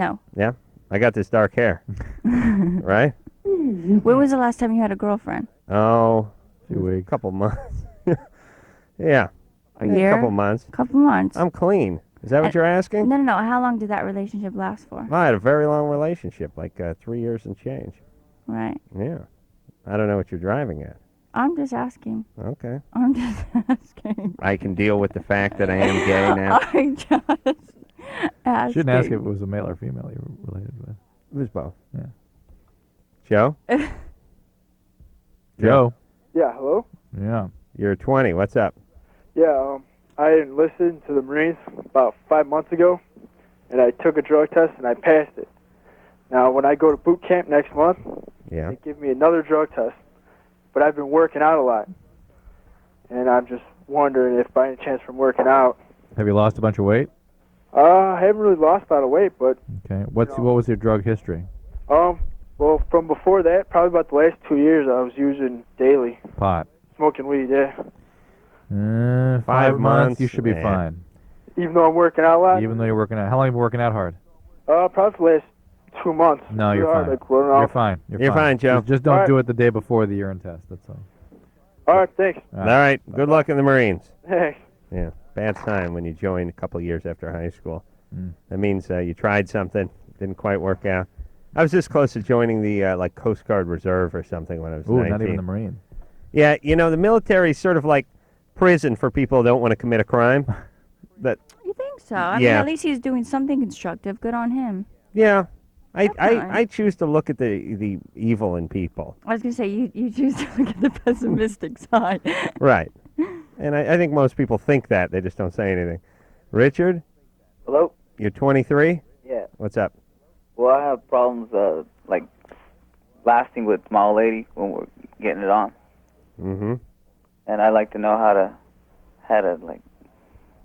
F: No.
D: Yeah. I got this dark hair. Right?
F: When was the last time you had a girlfriend?
D: Oh,
E: a few weeks.
D: Couple months. Yeah.
F: A year?
D: Couple months.
F: Couple months.
D: I'm clean. Is that what you're asking?
F: No, no, no. How long did that relationship last for?
D: I had a very long relationship, like 3 years and change.
F: Right.
D: Yeah. I don't know what you're driving at.
F: I'm just asking.
D: Okay.
F: I'm just asking.
D: I can deal with the fact that I am gay now.
F: I'm just asking.
E: Shouldn't ask if it was a male or female you were related with.
D: It was both.
E: Yeah.
D: Joe?
E: Joe?
M: Yeah, hello?
E: Yeah.
D: You're 20. What's up?
M: Yeah, I enlisted to the Marines about 5 months ago, and I took a drug test and I passed it. Now, when I go to boot camp next month,
D: Yeah.
M: they give me another drug test, but I've been working out a lot, and I'm just wondering if by any chance from working out,
E: Have you lost a bunch of weight?
M: I haven't really lost a lot of weight, but
E: Okay. What was your drug history?
M: well, from before that, probably about the last 2 years, I was using daily,
E: Pot.
M: smoking weed, yeah.
E: 5 months, you should be
D: yeah.
E: fine.
M: Even though I'm working out a lot,
E: Even though you're working out. How long have you been working out hard?
M: probably the last 2 months.
E: No, you're
M: Pretty hard,
E: fine.
M: like, running
E: You're
M: off.
E: fine.
D: You're fine, Joe.
E: Just don't
M: All right.
E: do it the day before the urine test. That's all.
M: All right, thanks.
D: All right. Good luck in the Marines.
M: Thanks.
D: Yeah. Bad time when you join a couple years after high school.
E: Mm.
D: That means you tried something, didn't quite work out. I was this close to joining the like Coast Guard Reserve or something when I was
E: Ooh,
D: 19.
E: not even the Marine.
D: Yeah, the military is sort of like prison for people who don't want to commit a crime. That
F: You think so? I mean,
D: Yeah.
F: at least he's doing something constructive. Good on him.
D: yeah. I
F: Definitely.
D: choose to look at the evil in people.
F: I was gonna say you choose to look at the pessimistic side.
D: Right. And I think most people think that. They just don't say anything. Richard,
N: Hello?
D: you're 23?
N: Yeah.
D: What's up?
N: Well, I have problems, like, lasting with my old lady when we're getting it on.
D: Mm-hmm.
N: And I'd like to know how to, like,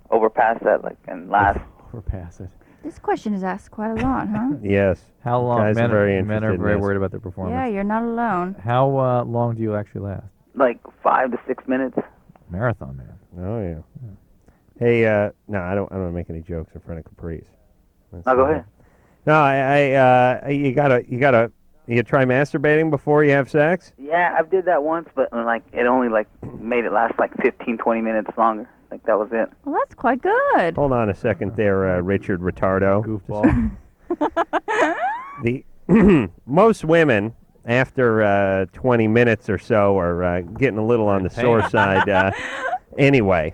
N: overpass that, like, and last.
E: Overpass it.
F: This question is asked quite a lot, huh?
D: Yes.
E: How long?
D: Guys
E: Men
D: are very
E: men
D: interested
E: are
D: in
E: very
D: this.
E: worried about their performance.
F: Yeah, you're not alone.
E: How long do you actually last?
N: Like 5 to 6 minutes.
E: Marathon, man.
D: Oh, yeah. Hey, no, I don't want to make any jokes in front of Caprice.
N: No, go ahead.
D: No, you try masturbating before you have sex?
N: Yeah, I did that once, but, like, it only, like, made it last, like, 15, 20 minutes longer. Like, that was it.
F: Well, that's quite good.
D: Hold on a second there, Richard Retardo.
E: Goofball.
D: The most women after 20 minutes or so are getting a little on the sore side anyway.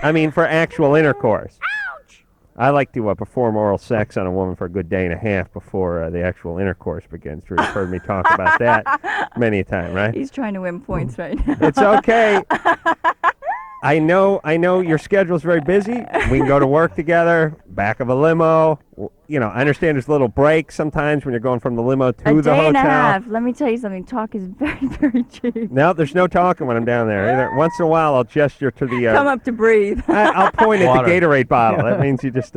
D: I mean, for actual intercourse. Ouch! I like to perform oral sex on a woman for a good day and a half before the actual intercourse begins. You've heard me talk about that many a time, right?
F: He's trying to win points right now.
D: It's okay. I know your schedule's very busy. We can go to work together, back of a limo. I understand there's a little break sometimes when you're going from the limo to the
F: A day
D: hotel.
F: and a half. Let me tell you something. Talk is very, very cheap.
D: No, there's no talking when I'm down there. Either. Once in a while, I'll gesture to the...
F: Come up to breathe.
D: I'll point at
E: Water.
D: the Gatorade bottle. That means you just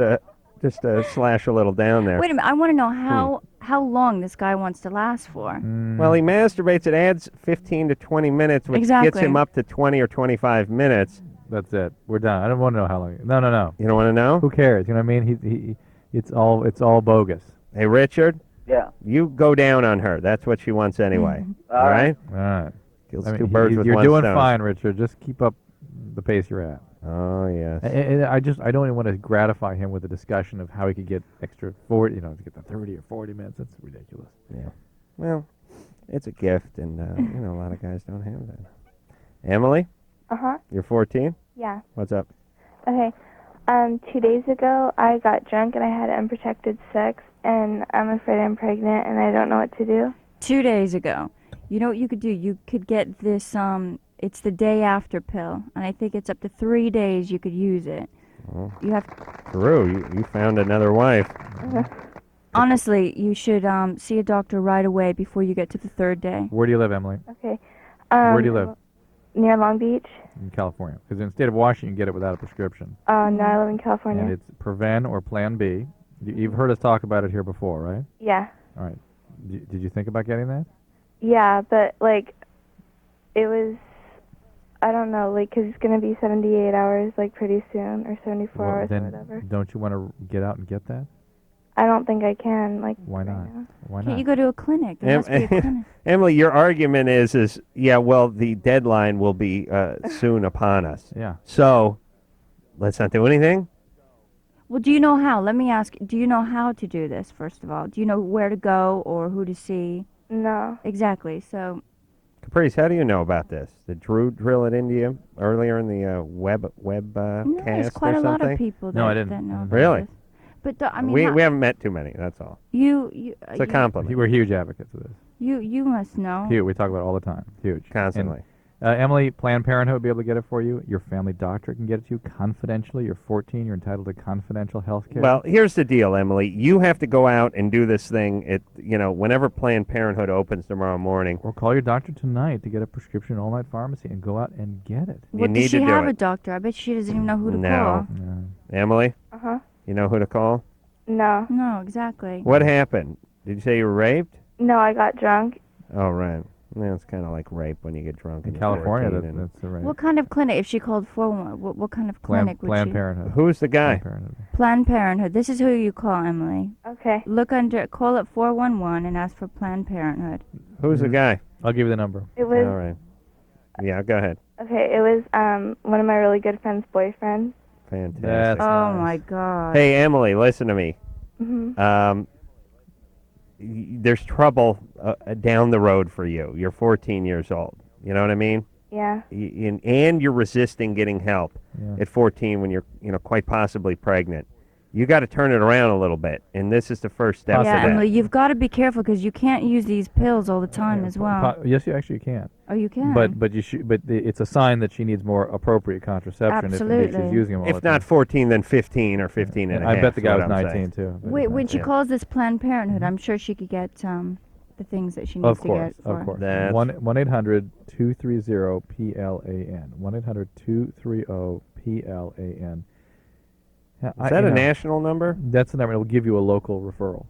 D: slash a little down there.
F: Wait a minute. I want to know how long this guy wants to last for.
D: Well, he masturbates. It adds 15 to 20 minutes, which gets
F: Exactly.
D: him up to 20 or 25 minutes.
E: That's it. We're done. I don't want to know how long. No.
D: You don't want to know?
E: Who cares? You know what I mean? It's all bogus.
D: Hey, Richard,
N: Yeah.
D: you go down on her. That's what she wants anyway. All right?
E: All right.
D: Kills
E: I mean,
D: two birds with
E: you're
D: one
E: doing
D: stone.
E: fine, Richard. Just keep up the pace you're at.
D: Oh, yes.
E: And I don't even want to gratify him with a discussion of how he could get extra 40, to get the 30 or 40 minutes. That's ridiculous.
D: Yeah. Well, it's a gift, and a lot of guys don't have that. Emily,
H: Uh-huh.
D: you're 14?
H: Yeah.
D: What's up?
H: Okay. 2 days ago, I got drunk and I had unprotected sex, and I'm afraid I'm pregnant, and I don't know what to do.
F: 2 days ago. You know what you could do? You could get this, it's the day after pill, and I think it's up to 3 days you could use it.
D: Oh.
F: You have,
D: Drew, you found another wife.
F: honestly, you should see a doctor right away before you get to the 3rd day.
E: Where do you live, Emily?
H: Okay.
E: Where do you live?
H: Near Long Beach.
E: In California. Because in the state of Washington, you can get it without a prescription.
H: No, I live in California.
E: And it's Prevent or Plan B. You've heard us talk about it here before, right?
H: Yeah.
E: All right. Did you think about getting that?
H: Yeah, but, it was, I don't know, 'cause it's going to be 78 hours, pretty soon, or 74 hours or
E: then
H: whatever.
E: don't you want to get out and get that?
H: I don't think I can,
E: Why not? Why
F: Can't
E: not?
F: you go to a clinic? There must be a clinic.
D: Emily, your argument is yeah, well, the deadline will be soon upon us.
E: Yeah.
D: So, let's not do anything?
F: Well, do you know how? Let me ask, do you know how to do this, first of all? Do you know where to go or who to see?
H: No.
F: Exactly. So
D: Caprice, how do you know about this? Did Drew drill it into you earlier in the web
F: No, there's
D: cast
F: quite
D: or
F: a lot
D: something?
F: of people that,
E: No, I didn't.
F: that know about
D: Really?
F: this. But I mean,
D: we haven't met too many. That's all. It's a compliment.
E: We're huge advocates of this.
F: You must know.
E: Huge. We talk about it all the time. Huge.
D: Constantly.
E: And, Emily, Planned Parenthood will be able to get it for you. Your family doctor can get it to you confidentially. You're 14. You're entitled to confidential health care.
D: Well, here's the deal, Emily. You have to go out and do this thing at whenever Planned Parenthood opens tomorrow morning.
E: Or call your doctor tonight to get a prescription at All-Night Pharmacy and go out and get it.
F: Well, does she have a doctor? I bet she doesn't even know who to call.
E: No.
D: Emily?
H: Uh-huh.
D: You know who to call?
H: No.
F: No, exactly.
D: What happened? Did you say you were raped?
H: No, I got drunk.
D: Oh, right. Yeah, it's kind of like rape when you get drunk.
E: In
D: you're
E: California,
D: 14 and-
E: that's a rape.
F: What kind of clinic? If she called 411, what kind of clinic would
E: Planned
F: she?
E: Parenthood.
D: Who's the guy?
F: Planned Parenthood. This is who you call, Emily.
H: Okay.
F: Call it 411 and ask for Planned Parenthood.
D: Who's the guy?
E: I'll give you the number.
H: It was
D: All right. Yeah, go ahead.
H: okay. It was one of my really good friend's boyfriends.
D: Fantastic.
F: Oh my God.
D: Hey, Emily, listen to me.
H: Mhm.
D: There's trouble down the road for you. You're 14 years old. You know what I mean?
H: Yeah.
D: And you're resisting getting help at 14 when you're, quite possibly pregnant. You got to turn it around a little bit, and this is the first step to
F: Yeah,
D: that.
F: Emily, you've got to be careful because you can't use these pills all the time as well.
E: Yes, you actually can.
F: Oh, you can.
E: But you should. But it's a sign that she needs more appropriate contraception if
F: Absolutely.
E: she's using them all
D: If
E: the time.
D: not 14, then 15 or 15 and a half.
E: I bet the guy
D: is
E: was
D: what I'm
E: 19
D: saying.
E: too. but-
F: Wait, when she calls this Planned Parenthood, I'm sure she could get the things that she needs
E: Of
F: to
E: course,
F: get for.
E: of course.
D: That's-
E: 1-800-230-PLAN. 1-800-230-PLAN.
D: Is that a national number?
E: That's the number. It'll give you a local referral.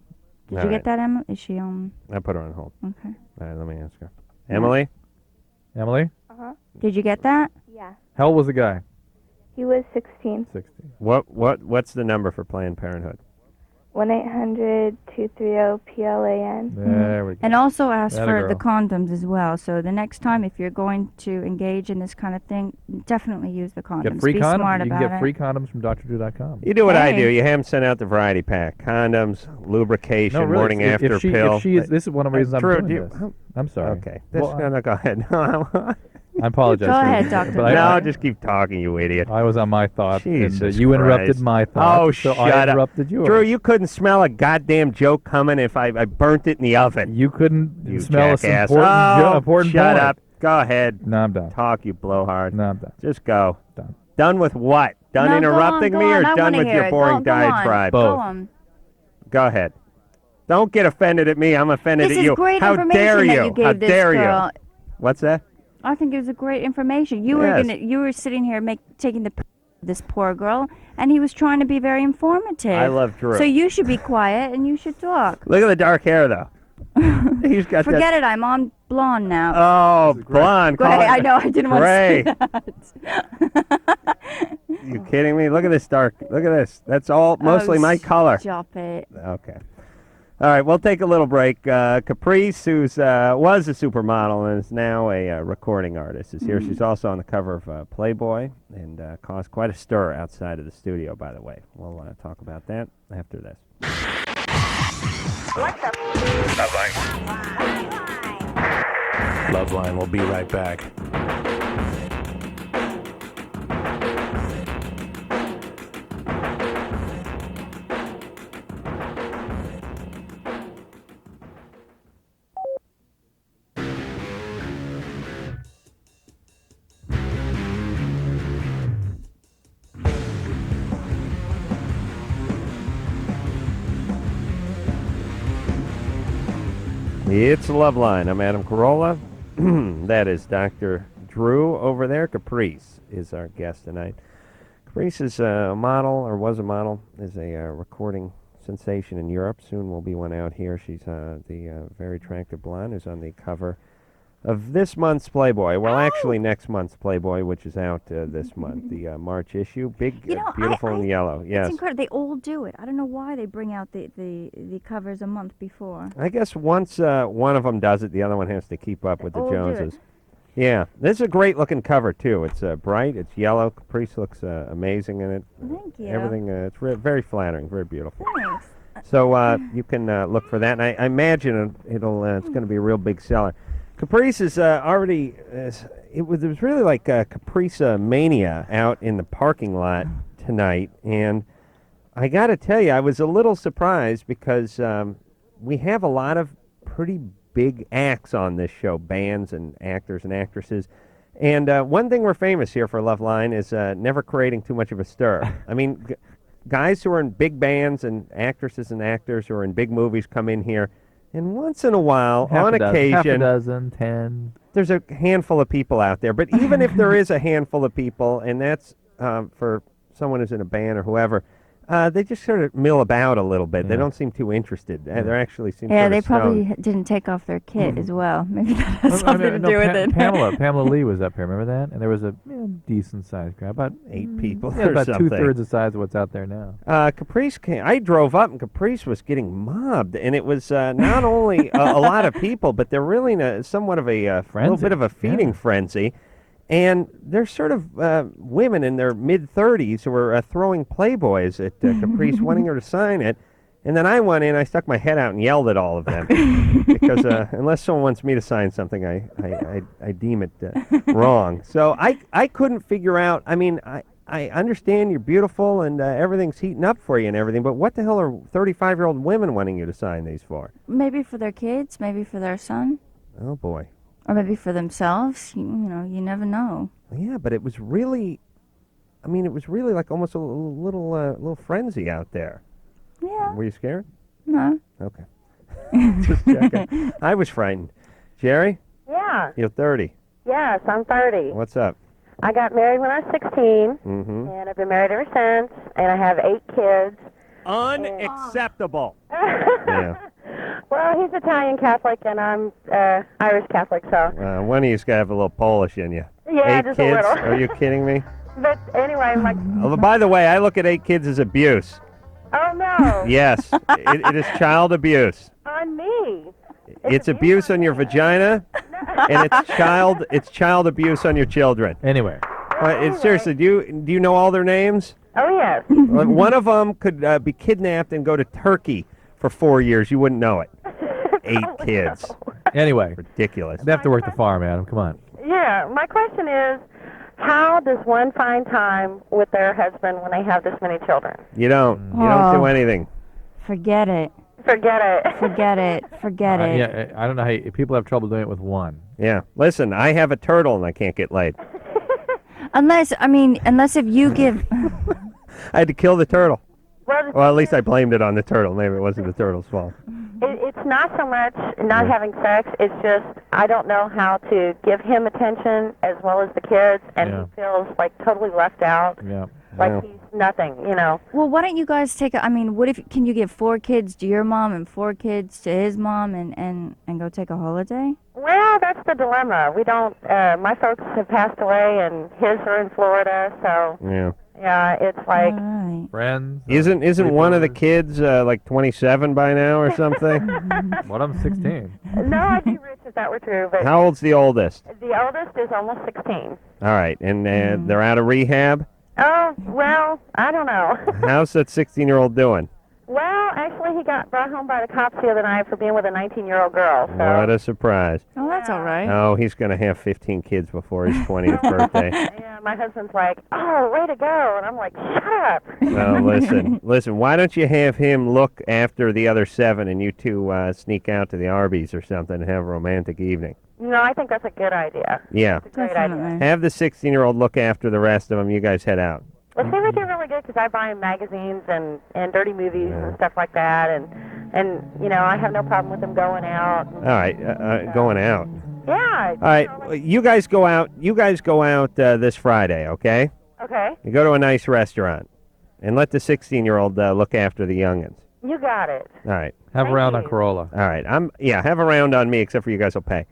F: Did
D: All
F: you
D: right.
F: get that, Emily? Is she on?
D: I put her on hold.
F: Okay.
D: All right, let me ask her. Emily?
E: Emily?
H: Uh-huh.
F: Did you get that?
H: Yeah.
E: How old was the guy?
H: He was 16.
E: 16.
D: What's the number for Planned Parenthood?
H: 1-800-230-PLAN.
E: There we go.
F: And also ask
E: Atta
F: for the
E: girl.
F: condoms as well. So the next time, if you're going to engage in this kind of thing, definitely use the condoms.
E: Get free
F: Be
E: condoms.
F: smart
E: You can
F: about
E: get
F: it.
E: free condoms from DrDrew.com.
D: You do what I do.
F: Hey.
D: You have them sent out the variety pack. Condoms, lubrication,
E: No, really.
D: morning
E: if
D: after
E: she,
D: pill.
E: If she is, this is one of the reasons I'm
D: Drew,
E: doing
D: do you-
E: this. I'm sorry.
D: Okay.
E: Well,
D: No, go ahead.
E: I apologize.
F: Go
E: for
F: ahead,
E: you,
F: Dr.
E: but I-
D: No, just keep talking, you idiot.
E: I was on my thought, and
D: Jesus
E: you interrupted
D: Christ.
E: my thought.
D: Oh,
E: so
D: shut
E: I
D: up.
E: interrupted yours.
D: Drew, you couldn't smell a goddamn joke coming if I burnt it in the oven.
E: You couldn't
D: You
E: smell
D: jackass.
E: a important,
D: Oh,
E: important
D: shut
E: point.
D: up. Go ahead.
E: No, I'm done.
D: Talk, you blowhard.
E: No, I'm done.
D: Just go.
E: Done.
D: Done with what? Done
F: No,
D: interrupting
F: go
D: me
F: on,
D: or
F: I
D: done
F: wanna
D: with
F: hear
D: your
F: it.
D: boring
F: Go on.
D: diatribe?
F: Go
E: Both.
F: on.
D: Go ahead. Don't get offended at me. I'm offended
F: This
D: at
F: is
D: you.
F: great
D: How
F: information
D: dare
F: that
D: you?
F: you gave
D: How
F: this
D: dare
F: girl.
D: you? What's that?
F: I think it was a great information. You
D: Yes.
F: you were sitting here taking the this poor girl, and he was trying to be very informative.
D: I love Drew.
F: So you should be quiet and you should talk.
D: Look at the dark hair, though. He's got
F: Forget
D: that.
F: it. I'm on blonde now.
D: Oh, blonde.
F: Go
D: Call
F: ahead.
D: it
F: I know. I didn't
D: gray.
F: want to say that.
D: You kidding me? Look at this dark. Look at this. That's all mostly my color.
F: Stop it.
D: Okay. All right, we'll take a little break. Caprice, who was a supermodel and is now a recording artist, is here. She's also on the cover of Playboy and caused quite a stir outside of the studio, by the way. We'll talk about that after this.
A: LoveLine will be right back.
D: It's LoveLine. I'm Adam Carolla. That is Dr. Drew over there. Caprice is our guest tonight. Caprice is a model, or was a model, is a recording sensation in Europe. Soon will be one out here. She's the very attractive blonde who's on the cover of this month's Playboy. Well, actually next month's Playboy, which is out this month, the March issue. Big, beautiful in yellow. Yes.
F: It's incredible. They all do it. I don't know why they bring out the covers a month before.
D: I guess once one of them does it, the other one has to keep up with the
F: all do it.
D: Joneses. Yeah, this is a great looking cover too. It's bright, it's yellow. Caprice looks amazing in it.
F: Thank you.
D: Everything, it's very flattering, very beautiful.
F: Thanks.
D: So you can look for that. And I imagine it's going to be a real big seller. Caprice is already. It was really like Caprice mania out in the parking lot tonight, and I got to tell you, I was a little surprised because we have a lot of pretty big acts on this show, bands and actors and actresses. And one thing we're famous here for LoveLine is never creating too much of a stir. I mean, guys who are in big bands and actresses and actors who are in big movies come in here, and once in a while, on occasion,
E: half a dozen, 10.
D: There's a handful of people out there. But even if there is a handful of people, and that's for someone who's in a band or whoever, they just sort of mill about a little bit. They don't seem too interested. They actually seem
F: Yeah,
D: sort
F: they
D: of
F: probably
D: stoned.
F: didn't take off their kit as well. Maybe that has something to do with it.
E: Pamela Lee was up here. Remember that? And there was a decent-sized crowd, about
D: 8 people
E: yeah,
D: or
E: about
D: something.
E: 2/3 the size of what's out there now.
D: Caprice came. I drove up, and Caprice was getting mobbed, and it was not only a lot of people, but they're really somewhat of a little bit of a feeding frenzy. And there's sort of women in their mid-30s who were throwing Playboys at Caprice, wanting her to sign it. And then I went in, I stuck my head out and yelled at all of them. Because unless someone wants me to sign something, I deem it wrong. So I couldn't figure out, I mean, I understand you're beautiful and everything's heating up for you and everything, but what the hell are 35-year-old women wanting you to sign these for?
F: Maybe for their kids, maybe for their son.
D: Oh, boy.
F: Or maybe for themselves. You know, you never know.
D: Yeah, but it was really, I mean, it was really like almost a little frenzy out there.
F: Yeah.
D: Were you scared?
F: No.
D: Okay. Just checking. I was frightened. Jerry?
O: Yeah.
D: You're 30.
O: Yes, I'm 30.
D: What's up?
O: I got married when I was 16,
D: Mm-hmm.
O: and I've been married ever since, and I have 8 kids.
D: Unacceptable. Yeah.
O: Well, he's Italian Catholic, and I'm Irish Catholic, so.
D: One of you's got to have a little Polish in you.
O: Yeah,
D: 8
O: just
D: kids?
O: a little.
D: Are you kidding me?
O: But anyway, like.
D: Oh, by the way, I look at 8 kids as abuse.
O: Oh, no.
D: Yes, it is child abuse.
O: On me.
D: It's abuse on your vagina, and it's child abuse on your children.
E: Anyway.
D: Seriously, do you know all their names?
O: Oh, yes.
D: One of them could be kidnapped and go to Turkey for 4 years. You wouldn't know it. 8 kids.
E: Anyway.
D: Ridiculous.
E: They have to work the farm, Adam. Come on.
O: Yeah, my question is, how does one find time with their husband when they have this many children?
D: You don't. You don't do anything.
F: Forget it.
O: Forget it.
F: Forget it. Forget it.
E: Yeah, I don't know how people have trouble doing it with one.
D: Yeah. Listen, I have a turtle and I can't get laid.
F: Unless if you give...
D: I had to kill the turtle.
O: Well,
D: At least I blamed it on the turtle. Maybe it wasn't the turtle's fault.
O: It's not so much not having sex. It's just I don't know how to give him attention as well as the kids, and he feels like totally left out.
E: Yeah.
O: Like he's nothing, you know.
F: Well, why don't you guys take can you give 4 kids to your mom and 4 kids to his mom and go take a holiday?
O: Well, that's the dilemma. We don't, my folks have passed away and his are in Florida, so.
D: Yeah.
O: Yeah, it's like.
E: Friends.
D: Isn't one of the kids like 27 by now or something?
E: Well, I'm 16.
O: No, I'd be rich if that were true. But
D: How old's the oldest?
O: The oldest is almost 16.
D: All right, and they're out of rehab?
O: Oh, well, I don't know.
D: How's that 16-year-old doing?
O: Well, actually, he got brought home by the cops the other night for being with a 19-year-old girl. So.
D: What a surprise.
F: Oh, that's all right.
D: Oh, he's going to have 15 kids before his 20th birthday.
O: Yeah, my husband's like, oh, way to go. And I'm like, shut up.
D: Well, listen, why don't you have him look after the other 7 and you two sneak out to the Arby's or something and have a romantic evening?
O: No, I think that's a good idea.
D: Yeah.
O: It's a great idea.
D: Have the 16-year-old look after the rest of them. You guys head out.
O: Well, see, we do really good because I buy him magazines and dirty movies and stuff like that, and you know I have no problem with him going out.
D: All right, going out.
O: Yeah.
D: All right, you guys go out. You guys go out this Friday, okay?
O: Okay.
D: You go to a nice restaurant, and let the 16-year-old look after the youngins.
O: You got it.
D: All right.
E: Have a round on Corolla.
D: All right. Have a round on me, except for you guys will pay.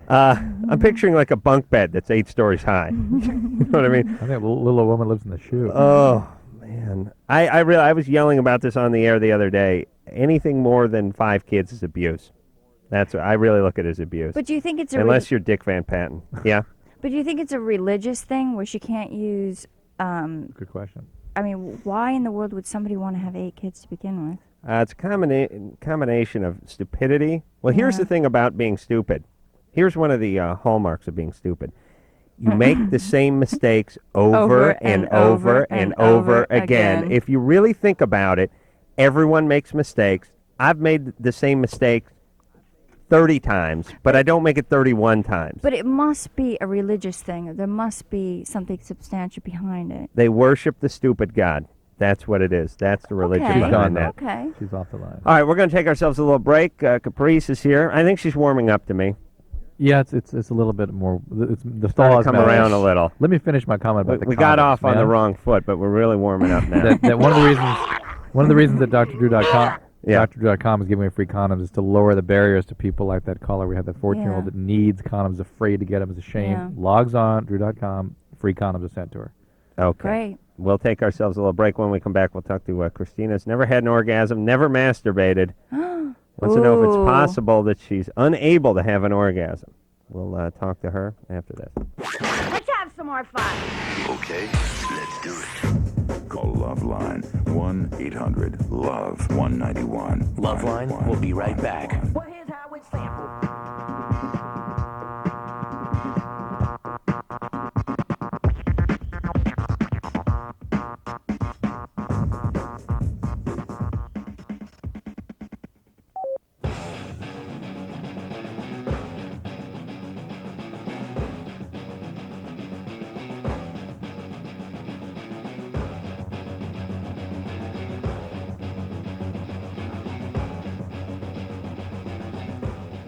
D: I'm picturing like a bunk bed that's 8 stories high. You know what I mean?
E: I think a little woman lives in the shoe.
D: Oh man, I was yelling about this on the air the other day. Anything more than 5 kids is abuse. That's what I really look at as abuse.
F: But do you think it's
D: unless you're Dick Van Patten? Yeah.
F: But do you think it's a religious thing where she can't use?
E: Good question.
F: I mean, why in the world would somebody want to have 8 kids to begin with?
D: It's a combination of stupidity. Well, here's the thing about being stupid. Here's one of the hallmarks of being stupid. You make the same mistakes over and over and over again. If you really think about it, everyone makes mistakes. I've made the same mistake 30 times, but I don't make it 31 times.
F: But it must be a religious thing. There must be something substantial behind it.
D: They worship the stupid God. That's what it is. That's the religion behind that.
F: Okay.
E: She's off the line.
D: All right, we're going to take ourselves a little break. Caprice is here. I think she's warming up to me.
E: Yeah, it's a little bit more. The thaw has
D: come around a little.
E: Let me finish my comment about the
D: We got
E: condoms,
D: off on
E: man.
D: the wrong foot, but we're really warming up now.
E: that one of the reasons that DrDrew.com is giving away free condoms is to lower the barriers to people like that caller. We had that 14-year-old that needs condoms, afraid to get them, is ashamed.
F: Yeah.
E: Logs on Drew.com, free condoms are sent to her.
D: Okay.
F: Great.
D: We'll take ourselves a little break. When we come back, we'll talk to Christina's never had an orgasm, never masturbated. Wants to know if it's possible that she's unable to have an orgasm. We'll talk to her after this.
P: Let's have some more fun.
B: Okay, let's do it. Call LoveLine 1-800-LOVE-191.
A: LoveLine will be right back.
P: Well, here's how it's sampled.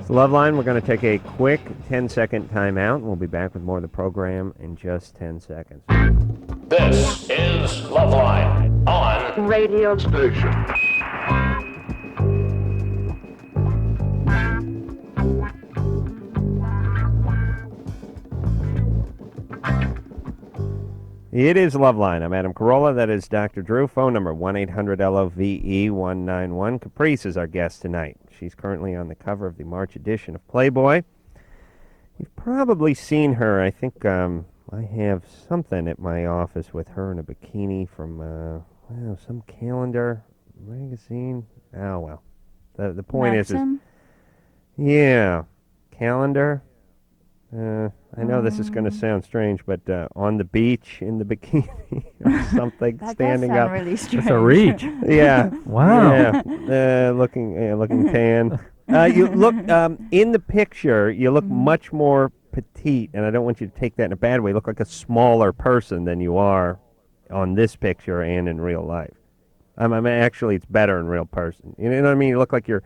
D: So LoveLine, we're going to take a quick 10-second timeout, and we'll be back with more of the program in just 10 seconds.
A: This is LoveLine on
P: Radio
B: Station.
D: It is LoveLine. I'm Adam Carolla. That is Dr. Drew. Phone number 1-800-LOVE-191. Caprice is our guest tonight. She's currently on the cover of the March edition of Playboy. You've probably seen her. I think I have something at my office with her in a bikini from some calendar, magazine. Oh, well. The point is, yeah, calendar. I know this is going to sound strange, but on the beach in the bikini or something,
F: that
D: standing
F: does sound
D: up.
F: Really strange.
E: That's a reach.
D: Yeah.
E: Wow.
D: Yeah. Looking tan. You look in the picture. You look much more petite, and I don't want you to take that in a bad way. You look like a smaller person than you are on this picture and in real life. I mean, actually, it's better in real person. You know what I mean? You look like you're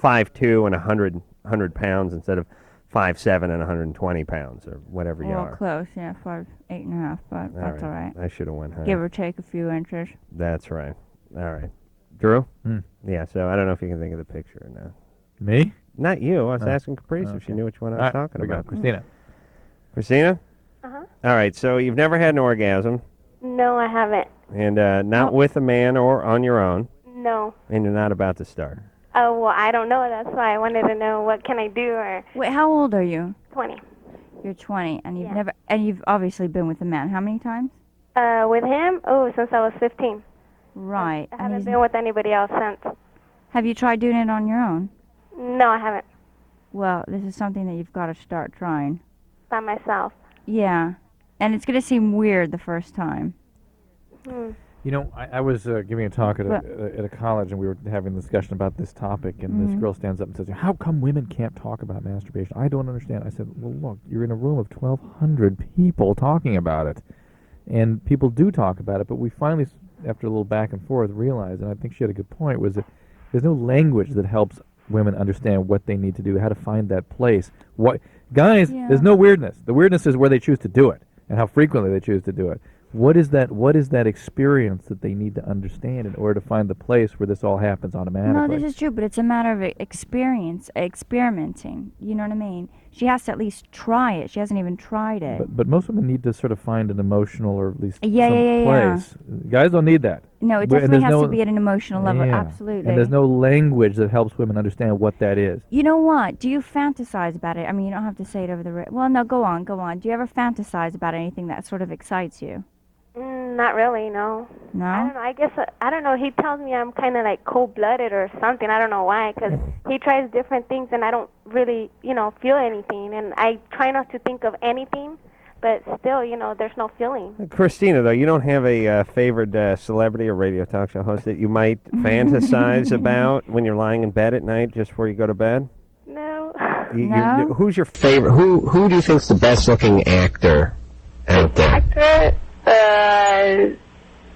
D: 5'2" and 100 pounds instead of 5'7" and 120 pounds or whatever you are.
F: Close, yeah, 8.5, but that's all right.
D: I should have went higher.
F: Give or take a few inches.
D: That's right. All right. Drew? Yeah, so I don't know if you can think of the picture or not.
E: Me?
D: Not you. I was asking Caprice if she knew which one I was talking about.
E: Christina.
D: Christina?
H: Uh-huh.
D: All right, so you've never had an orgasm.
H: No, I haven't.
D: And not with a man or on your own.
H: No.
D: And you're not about to start.
H: Oh, well, I don't know. That's why I wanted to know what can I do or...
F: Wait, how old are you?
H: 20.
F: You're 20, and you've obviously been with a man. How many times?
H: With him? Oh, since I was 15.
F: Right.
H: I haven't been with anybody else since.
F: Have you tried doing it on your own?
H: No, I haven't.
F: Well, this is something that you've got to start trying.
H: By myself.
F: Yeah. And it's going to seem weird the first time.
E: You know, I was giving a talk at a college, and we were having a discussion about this topic, and this girl stands up and says, how come women can't talk about masturbation? I don't understand. I said, well, look, you're in a room of 1,200 people talking about it, and people do talk about it, but we finally, after a little back and forth, realized, and I think she had a good point, was that there's no language that helps women understand what they need to do, how to find that place. Guys, there's no weirdness. The weirdness is where they choose to do it, and how frequently they choose to do it. What is that experience that they need to understand in order to find the place where this all happens automatically?
F: No, this is true, but it's a matter of experimenting. You know what I mean? She has to at least try it. She hasn't even tried it.
E: But most women need to sort of find an emotional or at least some
F: Yeah.
E: place. Guys don't need that.
F: No, it definitely has to be at an emotional level, absolutely.
E: And there's no language that helps women understand what that is.
F: You know what? Do you fantasize about it? I mean, you don't have to say it over the well, no, go on. Do you ever fantasize about anything that sort of excites you?
H: Not really, no.
F: No?
H: I don't know. I guess, I don't know. He tells me I'm kind of like cold-blooded or something. I don't know why, because he tries different things, and I don't
Q: really, feel anything. And I try not to think of anything, but still, there's no feeling.
D: Christina, though, you don't have a favorite celebrity or radio talk show host that you might fantasize about when you're lying in bed at night just before you go to bed?
Q: No.
D: Who's your favorite? Who do you think's the best-looking actor out there?
Q: Actor,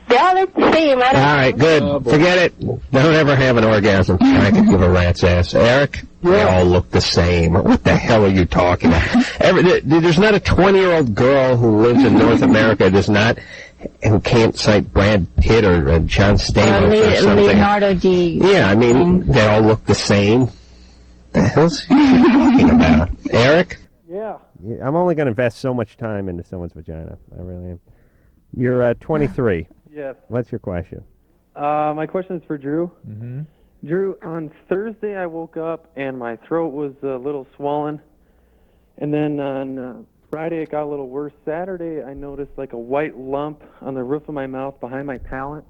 Q: they all look the same.
D: All right, good. Forget it. Don't ever have an orgasm. I could give a rat's ass. Eric, they all look the same. What the hell are you talking about? There's not a 20-year-old girl who lives in North America who can't cite Brad Pitt or John Stamos or something.
R: Leonardo D.
D: Yeah, I mean, they all look the same. The hell's he talking about? Eric?
M: Yeah.
D: I'm only going to invest so much time into someone's vagina. I really am. You're 23.
S: Yes.
D: What's your question?
S: My question is for Drew. Mm-hmm. Drew, on Thursday I woke up and my throat was a little swollen. And then on Friday it got a little worse. Saturday I noticed like a white lump on the roof of my mouth behind my palate.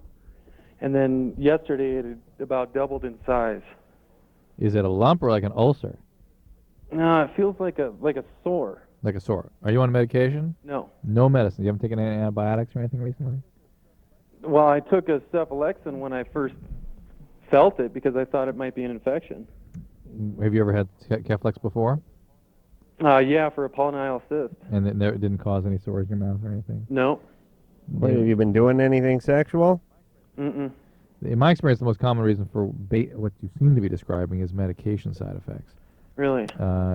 S: And then yesterday it had about doubled in size.
E: Is it a lump or like an ulcer?
S: No, it feels like a sore.
E: Like a sore. Are you on medication?
S: No.
E: No medicine. You haven't taken any antibiotics or anything recently?
S: Well, I took a cephalexin when I first felt it because I thought it might be an infection.
E: Have you ever had Keflex before?
S: Yeah, for a polynyl cyst.
E: And it didn't cause any sores in your mouth or anything?
S: No.
D: Wait, have you been doing anything sexual?
S: Mm-mm.
E: In my experience, the most common reason for what you seem to be describing is medication side effects.
S: Really?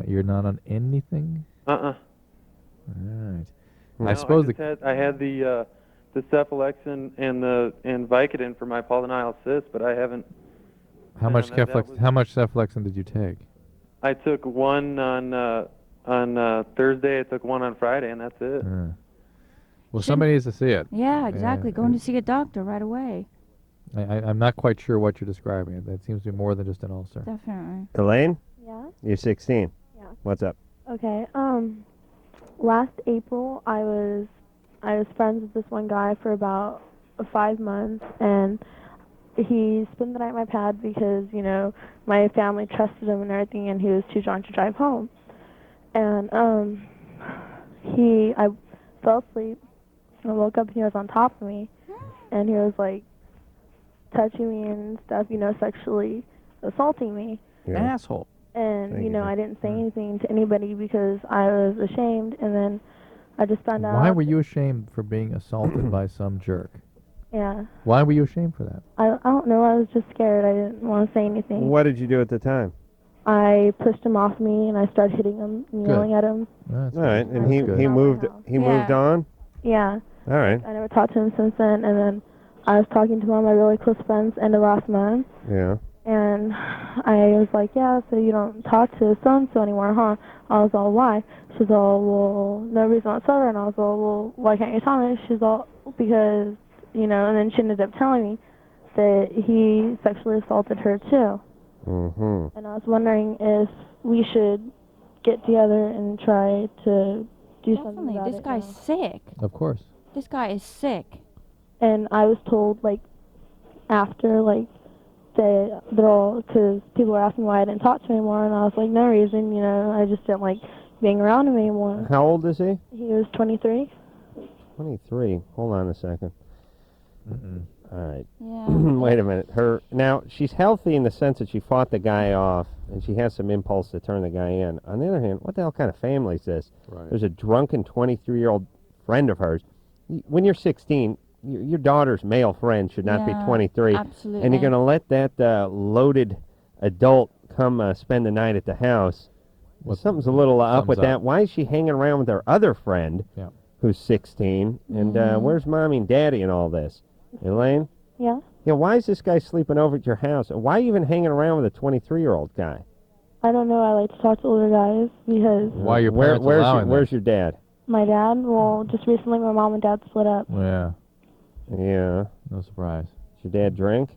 E: You're not on anything?
S: Uh-uh.
E: All right.
S: No,
E: I suppose
S: I had the cephalexin and Vicodin for my polynyl cyst, but I haven't.
E: How much cephalexin did you take?
S: I took one on Thursday. I took one on Friday, and that's it.
E: Well, somebody needs to see it.
F: Yeah, exactly. Going to see a doctor right away.
E: I'm not quite sure what you're describing. That seems to be more than just an ulcer.
F: Definitely.
D: Elaine?
T: Yeah?
D: You're 16.
T: Yeah.
D: What's up?
T: Okay. Last April, I was friends with this one guy for about 5 months, and he spent the night at my pad because, my family trusted him and everything, and he was too drunk to drive home. And I fell asleep. I woke up and he was on top of me, and he was like touching me and stuff, sexually assaulting me.
E: Asshole.
T: And, I didn't say anything to anybody because I was ashamed, and then I just found out.
E: Why were you ashamed for being assaulted by some jerk?
T: Yeah.
E: Why were you ashamed for that?
T: I don't know. I was just scared. I didn't want to say anything.
D: What did you do at the time?
T: I pushed him off me, and I started hitting him and yelling at him.
D: All right, and he moved on?
T: Yeah.
D: All right.
T: I never talked to him since then, and then I was talking to one of my really close friends end of last month.
D: Yeah.
T: And I was like, yeah, so you don't talk to so-and-so anymore, huh? I was all, why? She's all, well, no reason whatsoever. And I was all, well, why can't you tell me? She's all, because, and then she ended up telling me that he sexually assaulted her, too.
D: Mm-hmm.
T: And I was wondering if we should get together and try to do something about it.
F: This guy's sick.
E: Of course.
F: This guy is sick.
T: And I was told, after, they're all, because people were asking why I didn't talk to him anymore, and I was like, no reason, I just didn't like being around him anymore.
D: How old is he?
T: He was 23.
D: 23. Hold on a second. All right.
F: Yeah.
D: Wait a minute. Now, she's healthy in the sense that she fought the guy off, and she has some impulse to turn the guy in. On the other hand, what the hell kind of family is this?
E: Right.
D: There's a drunken 23-year-old friend of hers. When you're 16, your daughter's male friend should not be 23.
F: Absolutely.
D: And you're going to let that loaded adult come spend the night at the house. Something's a little up with that. Why is she hanging around with her other friend who's 16? And where's mommy and daddy in all this? Elaine?
T: Yeah?
D: Yeah, why is this guy sleeping over at your house? Why are you even hanging around with a 23-year-old guy?
T: I don't know. I like to talk to older guys because...
E: Why are your parents allowing that?
D: Where's your dad?
T: My dad? Well, just recently my mom and dad split up.
E: Yeah.
D: Yeah.
E: No surprise.
D: Does your dad drink?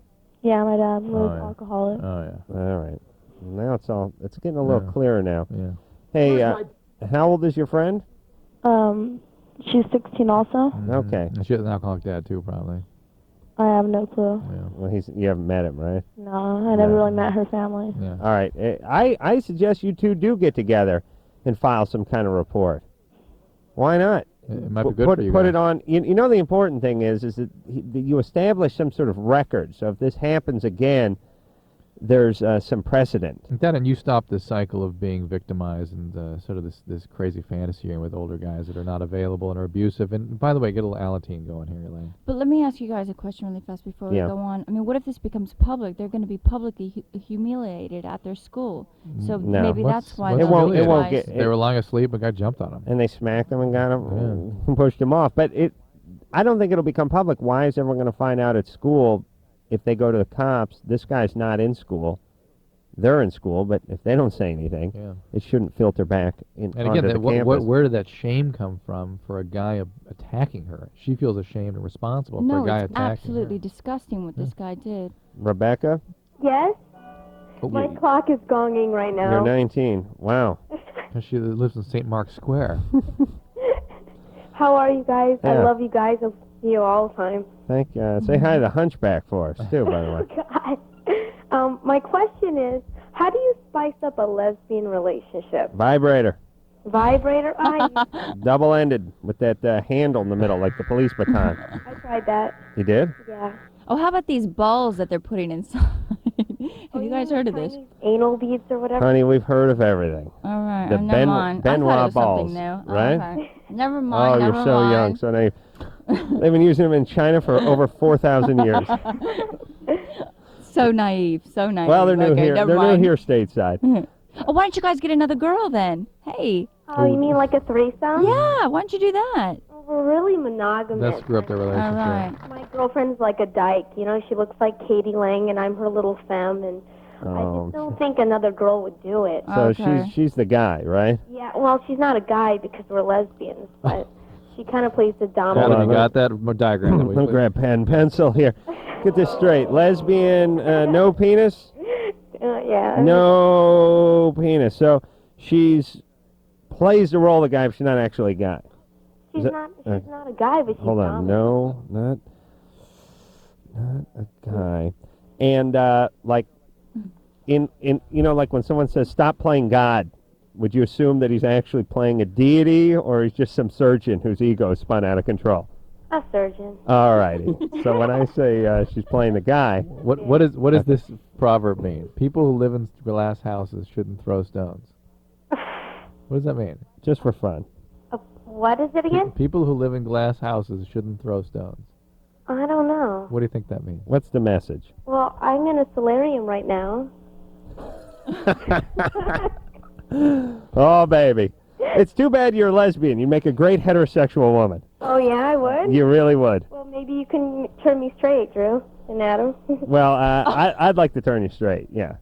T: Yeah, my dad was alcoholic.
E: Oh, yeah.
D: All right. Now it's getting a little clearer now.
E: Yeah.
D: Hey, how old is your friend?
T: She's 16 also.
D: Okay.
E: And she has an alcoholic dad, too, probably.
T: I have no clue.
E: Yeah.
D: Well, you haven't met him, right?
T: No, I never really met her family.
E: Yeah.
D: All right. I suggest you two do get together and file some kind of report. Why not?
E: It might be good
D: put,
E: for you
D: Put
E: guys.
D: it on. You know, the important thing is that you establish some sort of record. So if this happens again, there's some precedent.
E: That, and you stop this cycle of being victimized and sort of this crazy fantasy with older guys that are not available and are abusive. And by the way, get a little Alateen going here, Elaine.
F: But let me ask you guys a question really fast before we
D: Yeah.
F: go on. I mean, what if this becomes public? They're going to be publicly humiliated at their school. So
D: No.
F: maybe that's why
D: It
F: they'll
D: won't
F: realize-
D: get.
E: They were lying asleep, a guy jumped on them.
D: And they smacked him and got him and pushed him off. But I don't think it'll become public. Why is everyone going to find out at school if they go to the cops? This guy's not in school. They're in school, but if they don't say anything, it shouldn't filter back
E: And
D: onto
E: again,
D: the campus.
E: where did that shame come from for a guy attacking her? She feels ashamed and responsible for a guy
F: it's
E: attacking
F: absolutely disgusting what this guy did.
D: Rebecca,
Q: Yes?
E: Oh,
Q: My
E: you-
Q: clock is gonging right now.
D: you're 19. Wow.
E: her. She lives in St. Mark's Square.
Q: How are you guys? I
D: Yeah.
Q: love you guys. I see you all the time.
D: Thank you. Say hi to the Hunchback for us, too, by the way.
Q: God. My question is, how do you spice up a lesbian relationship?
D: Vibrator.
Q: Vibrator?
D: Double-ended with that handle in the middle, like the police baton.
Q: I tried that.
D: You did?
Q: Yeah.
F: Oh, how about these balls that they're putting inside? Have you guys heard of this?
Q: Anal beads or whatever?
D: Honey, we've heard of everything.
F: All right,
D: The
F: never mind. I thought it
D: Benoit
F: was
D: balls,
F: something new. Oh,
D: right?
F: okay. Never mind.
D: Oh,
F: never
D: you're so
F: mind.
D: young, so naive. They've been using them in China for over 4,000 years.
F: So naive, so naive.
D: Well, they're new
F: okay,
D: here.
F: Never
D: They're
F: mind.
D: new here stateside.
F: Oh, why don't you guys get another girl then? Hey.
Q: Oh, you mean like a threesome?
F: Yeah, why don't you do that?
Q: We're really monogamous.
E: That screw up their relationship.
F: All right.
Q: My girlfriend's like a dyke. You know, she looks like Katie Lang, and I'm her little femme, and I
D: Oh,
Q: just don't think another girl would do it.
D: so she's the guy, right?
Q: Yeah, well, she's not a guy because we're lesbians, but she kind of plays the
E: Hold
Q: dominant.
E: on, you got that diagram? That we
D: Let me grab pen, pencil here. Get this straight. Lesbian, no penis?
Q: Yeah.
D: No penis. So she's plays the role of the guy, but she's not actually a guy.
Q: She's not a guy, but she's
D: Hold on.
Q: dominant.
D: No, not a guy. And like in like when someone says stop playing God, would you assume that he's actually playing a deity, or he's just some surgeon whose ego is spun out of control?
Q: A surgeon.
D: All righty. So when I say she's playing the guy,
E: What does this proverb mean? People who live in glass houses shouldn't throw stones. What does that mean?
D: Just for fun.
Q: What is it again?
E: People who live in glass houses shouldn't throw stones.
Q: I don't know.
E: What do you think that means?
D: What's the message?
Q: Well, I'm in a solarium right now.
D: Oh, baby. It's too bad you're a lesbian. You'd make a great heterosexual woman.
Q: Oh, yeah, I would?
D: You really would.
Q: Well, maybe you can turn me straight, Drew and Adam.
D: Well, I'd like to turn you straight, yeah.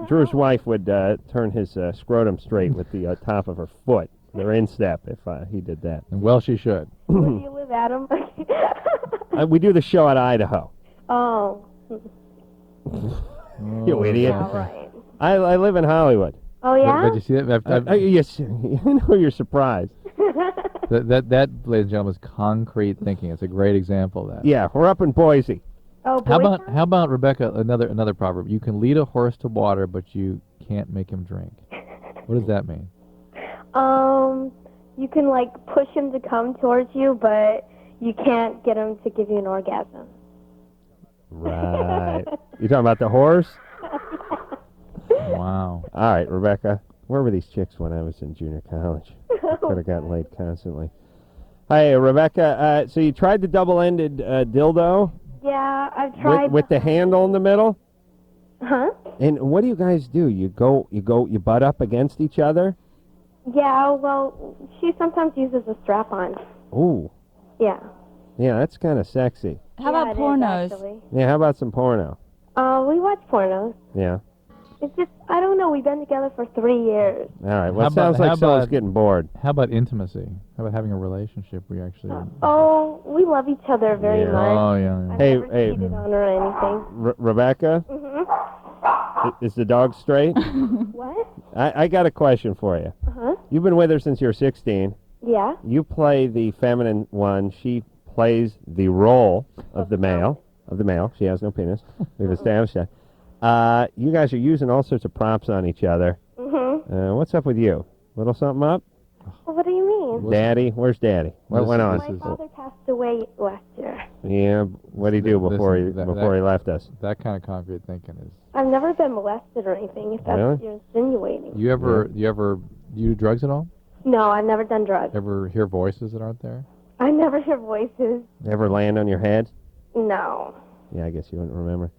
D: Drew's wife would turn his scrotum straight with the top of her foot. They're in step if he did that.
E: And well, she should.
Q: Where do you live, Adam?
D: We do the show out of Idaho.
Q: Oh.
D: You idiot.
Q: All right.
D: I live in Hollywood.
Q: Oh, yeah?
E: Did you see that?
D: Yes, I know you're surprised.
E: That, ladies and gentlemen, is concrete thinking. It's a great example of that.
D: Yeah, we're up in Boise.
Q: Oh,
E: How about Rebecca? Another proverb. You can lead a horse to water, but you can't make him drink. What does that mean?
Q: You can, like, push him to come towards you, but you can't get him to give you an orgasm.
D: Right. You talking about the horse?
E: Wow.
D: All right, Rebecca. Where were these chicks when I was in junior college? Could have gotten laid constantly. Hey, Rebecca. So you tried the double-ended dildo?
Q: Yeah, I've tried.
D: With the handle in the middle?
Q: Huh?
D: And what do you guys do? You butt up against each other?
Q: Yeah, well, she sometimes uses a strap-on.
D: Ooh.
Q: Yeah.
D: Yeah, that's kind of sexy.
F: How about pornos?
D: Yeah, how about some porno?
Q: We watch pornos.
D: Yeah.
Q: It's just, I don't know, we've been together for 3 years.
D: All right, well, it sounds like someone's getting bored.
E: How about intimacy? How about having a relationship where you actually...
Q: Oh, we love each other very much.
E: Oh, yeah.
Q: I've
D: Hey,
Q: never cheated on her or anything.
D: Rebecca? Is the dog straight?
Q: What?
D: I got a question for you.
Q: Uh-huh.
D: You've been with her since you were 16.
Q: Yeah.
D: You play the feminine one. She plays the role of the male. of the male. She has no penis. We've established that. You guys are using all sorts of props on each other.
Q: Mm-hmm.
D: What's up with you? Little something up?
Q: Well, what do you mean?
D: Daddy? Where's Daddy? What went on?
Q: My father passed away last year.
D: Yeah, what did he do before he left us?
E: That kind of concrete thinking is.
Q: I've never been molested or anything, if that's
D: Really?
Q: what you're insinuating.
E: You do drugs at all?
Q: No, I've never done drugs.
E: Ever hear voices that aren't there?
Q: I never hear voices.
D: Ever land on your head?
Q: No.
D: Yeah, I guess you wouldn't remember.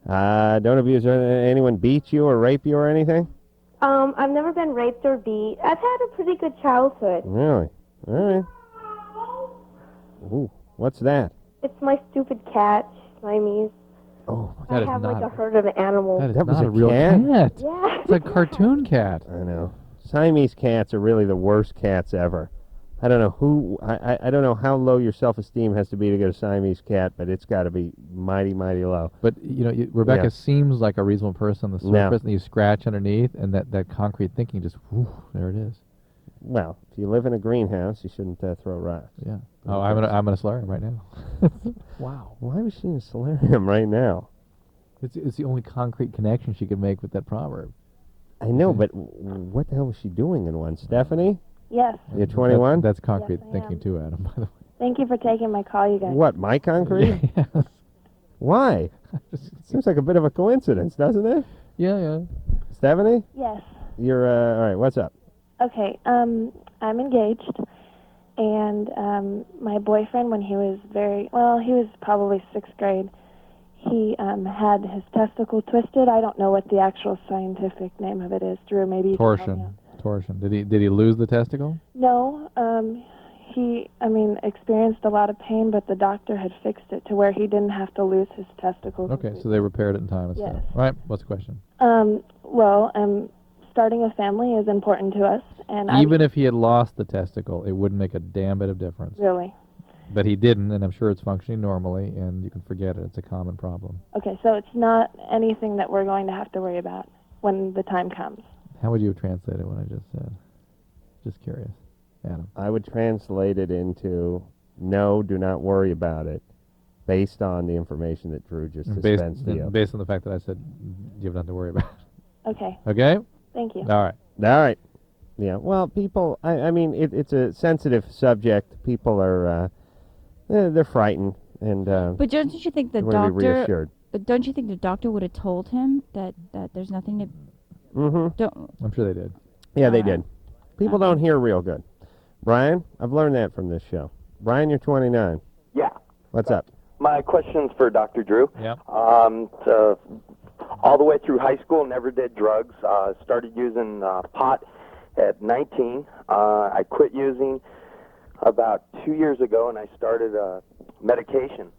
D: Don't abuse anyone beat you or rape you or anything?
Q: I've never been raped or beat. I've had a pretty good childhood.
D: Really? All right. Ooh, what's that?
Q: It's my stupid cat, Siamese.
D: Oh,
Q: I have like a herd of animals.
E: That is
D: That was
E: not
D: a
E: real
D: cat?
Q: Yeah.
E: It's a cartoon cat.
D: I know. Siamese cats are really the worst cats ever. I don't know who. I don't know how low your self-esteem has to be to get a Siamese cat, but it's got to be mighty, mighty low.
E: But Rebecca
D: Yeah.
E: seems like a reasonable person on the surface, and you scratch underneath, and that concrete thinking just, whew, there it is.
D: Well, if you live in a greenhouse, you shouldn't throw rocks.
E: Yeah. Oh, I'm gonna solarium right now.
D: Wow. Why was she in a solarium right now?
E: It's the only concrete connection she could make with that proverb.
D: I know, but what the hell was she doing in one? Stephanie?
Q: Yes.
D: You're 21?
E: That's concrete
Q: Yes, I
E: thinking
Q: am.
E: too, Adam, by the way.
Q: Thank you for taking my call, you guys.
D: What, my concrete?
E: Yes.
D: Why? Seems like a bit of a coincidence, doesn't it?
E: Yeah.
D: Stephanie?
Q: Yes.
D: You're, all right, what's up?
Q: Okay, I'm engaged, and my boyfriend, when he was he was probably 6th grade, he had his testicle twisted. I don't know what the actual scientific name of it is, Drew. Maybe you can help me out.
E: Torsion. Did he lose the testicle?
Q: No, he experienced a lot of pain, but the doctor had fixed it to where he didn't have to lose his testicles.
E: Okay, so they repaired it in time and
Q: Yes.
E: stuff. All right, what's the question?
Q: Starting a family is important to us, and
E: Even if he had lost the testicle, it wouldn't make a damn bit of difference.
Q: Really?
E: But he didn't, and I'm sure it's functioning normally, and you can forget it. It's a common problem.
Q: Okay, so it's not anything that we're going to have to worry about when the time comes.
E: How would you translate it what I just said? Just curious. Adam.
D: I would translate it into, no, do not worry about it, based on the information that Drew just dispensed to you.
E: Based on the fact that I said you have nothing to worry about.
Q: Okay.
E: Okay?
Q: Thank you.
E: All right.
D: All right. Yeah, well, people, I mean, it's a sensitive subject. People are, they're frightened, and
F: But don't you think the
D: they want to be
F: doctor?
D: reassured.
F: But don't you think the doctor would have told him that there's nothing to?
D: Mm-hmm.
F: Don't.
E: I'm sure they did.
D: Yeah, they did. People don't hear real good. Brian, I've learned that from this show. Brian, you're 29.
R: Yeah.
D: What's up?
R: My question's for Dr. Drew.
E: Yeah.
R: All the way through high school, never did drugs. Started using pot at 19. I quit using about 2 years ago, and I started medication.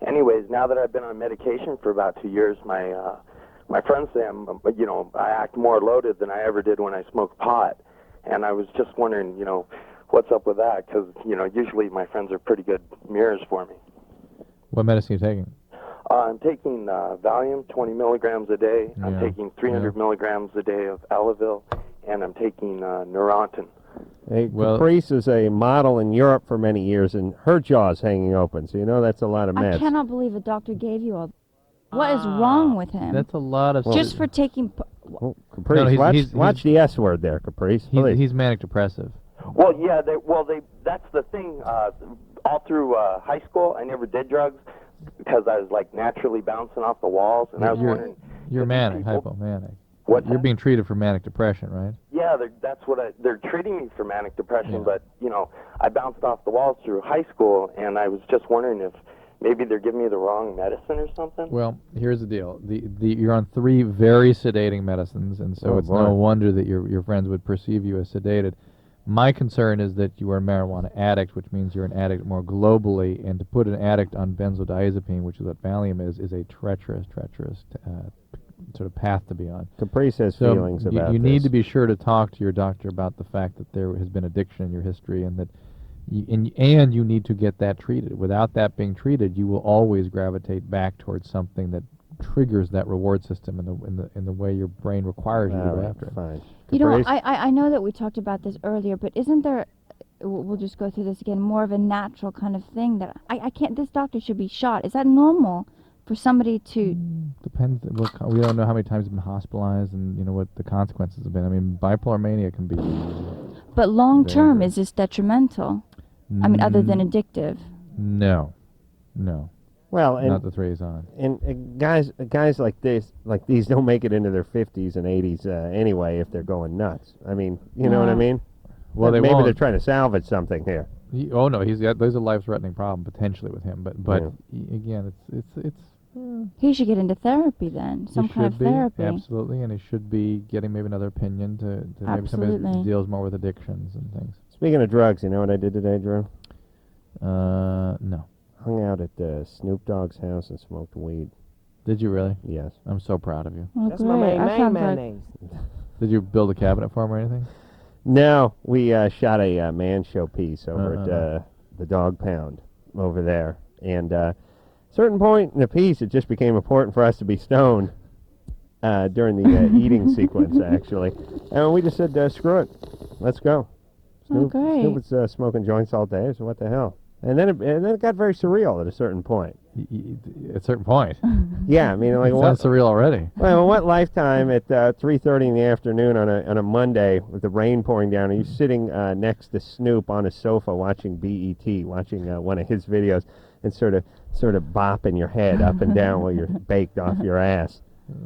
R: Anyways, now that I've been on medication for about 2 years, my friends say I act more loaded than I ever did when I smoked pot. And I was just wondering, what's up with that? Because, usually my friends are pretty good mirrors for me.
E: What medicine are you taking?
R: I'm taking Valium, 20 milligrams a day. I'm
E: Yeah.
R: taking 300 milligrams a day of Alavil, and I'm taking Neurontin.
D: Hey, Caprice is a model in Europe for many years, and her jaw's hanging open, so that's a lot of meds.
F: I cannot believe a doctor gave you all. What is wrong with him?
E: That's a lot of...
F: Just for taking...
D: Caprice,
E: No,
D: watch the S word there, Caprice. Please.
E: He's manic depressive.
R: Well, yeah, that's the thing. All through high school, I never did drugs because I was like naturally bouncing off the walls, and I was wondering.
E: You're manic, hypomanic.
R: What's
E: You're
R: that?
E: being treated for manic depression, right?
R: Yeah, that's what they're treating me for manic depression,
E: Yeah.
R: but I bounced off the walls through high school, and I was just wondering if maybe they're giving me the wrong medicine or something.
E: Well, here's the deal. You're on 3 very sedating medicines, and so it's no wonder that your friends would perceive you as sedated. My concern is that you are a marijuana addict, which means you're an addict more globally, and to put an addict on benzodiazepine, which is what Valium is a treacherous sort of path to be on.
D: Caprice has feelings about
E: you
D: this.
E: need to be sure to talk to your doctor about the fact that there has been addiction in your history, and that and you need to get that treated. Without that being treated, you will always gravitate back towards something that triggers that reward system in the way your brain requires you to go after it.
D: Fine.
F: You know, I know that we talked about this earlier, but isn't there we'll just go through this again, more of a natural kind of thing that I can't, this doctor should be shot. Is that normal for somebody to...
E: Depends. We don't know how many times he's been hospitalized and, what the consequences have been. I mean, bipolar mania can be...
F: But long term, is this detrimental? I mean, other than addictive?
E: No.
D: Well, and,
E: not the threes on.
D: And guys like these don't make it into their 50s and 80s anyway if they're going nuts. I mean, you know what I mean?
E: Well,
D: maybe
E: won't.
D: they're trying to salvage something here.
E: There's a life-threatening problem potentially with him, but again, it's.
F: He should get into therapy then, some kind of therapy.
E: Absolutely, and he should be getting maybe another opinion to maybe somebody that deals more with addictions and things.
D: Speaking of drugs, you know what I did today, Drew?
E: No.
D: Hung out at Snoop Dogg's house and smoked weed.
E: Did you really?
D: Yes.
E: I'm so proud of you.
F: Oh,
P: That's my main mayonnaise.
E: Did you build a cabinet for him or anything?
D: No, we shot a man show piece over at the Dog Pound over there. And certain point in the piece, it just became important for us to be stoned during the eating sequence, actually. And we just said, screw it. Let's go. Snoop was smoking joints all day, so what the hell? And then it got very surreal at a certain point.
E: At a certain point?
D: Yeah, I mean, like
E: it sounds surreal already.
D: Well, what lifetime at 3:30 in the afternoon on a Monday with the rain pouring down? Are you sitting next to Snoop on a sofa watching BET, watching one of his videos, and sort of bopping your head up and down while you're baked off your ass?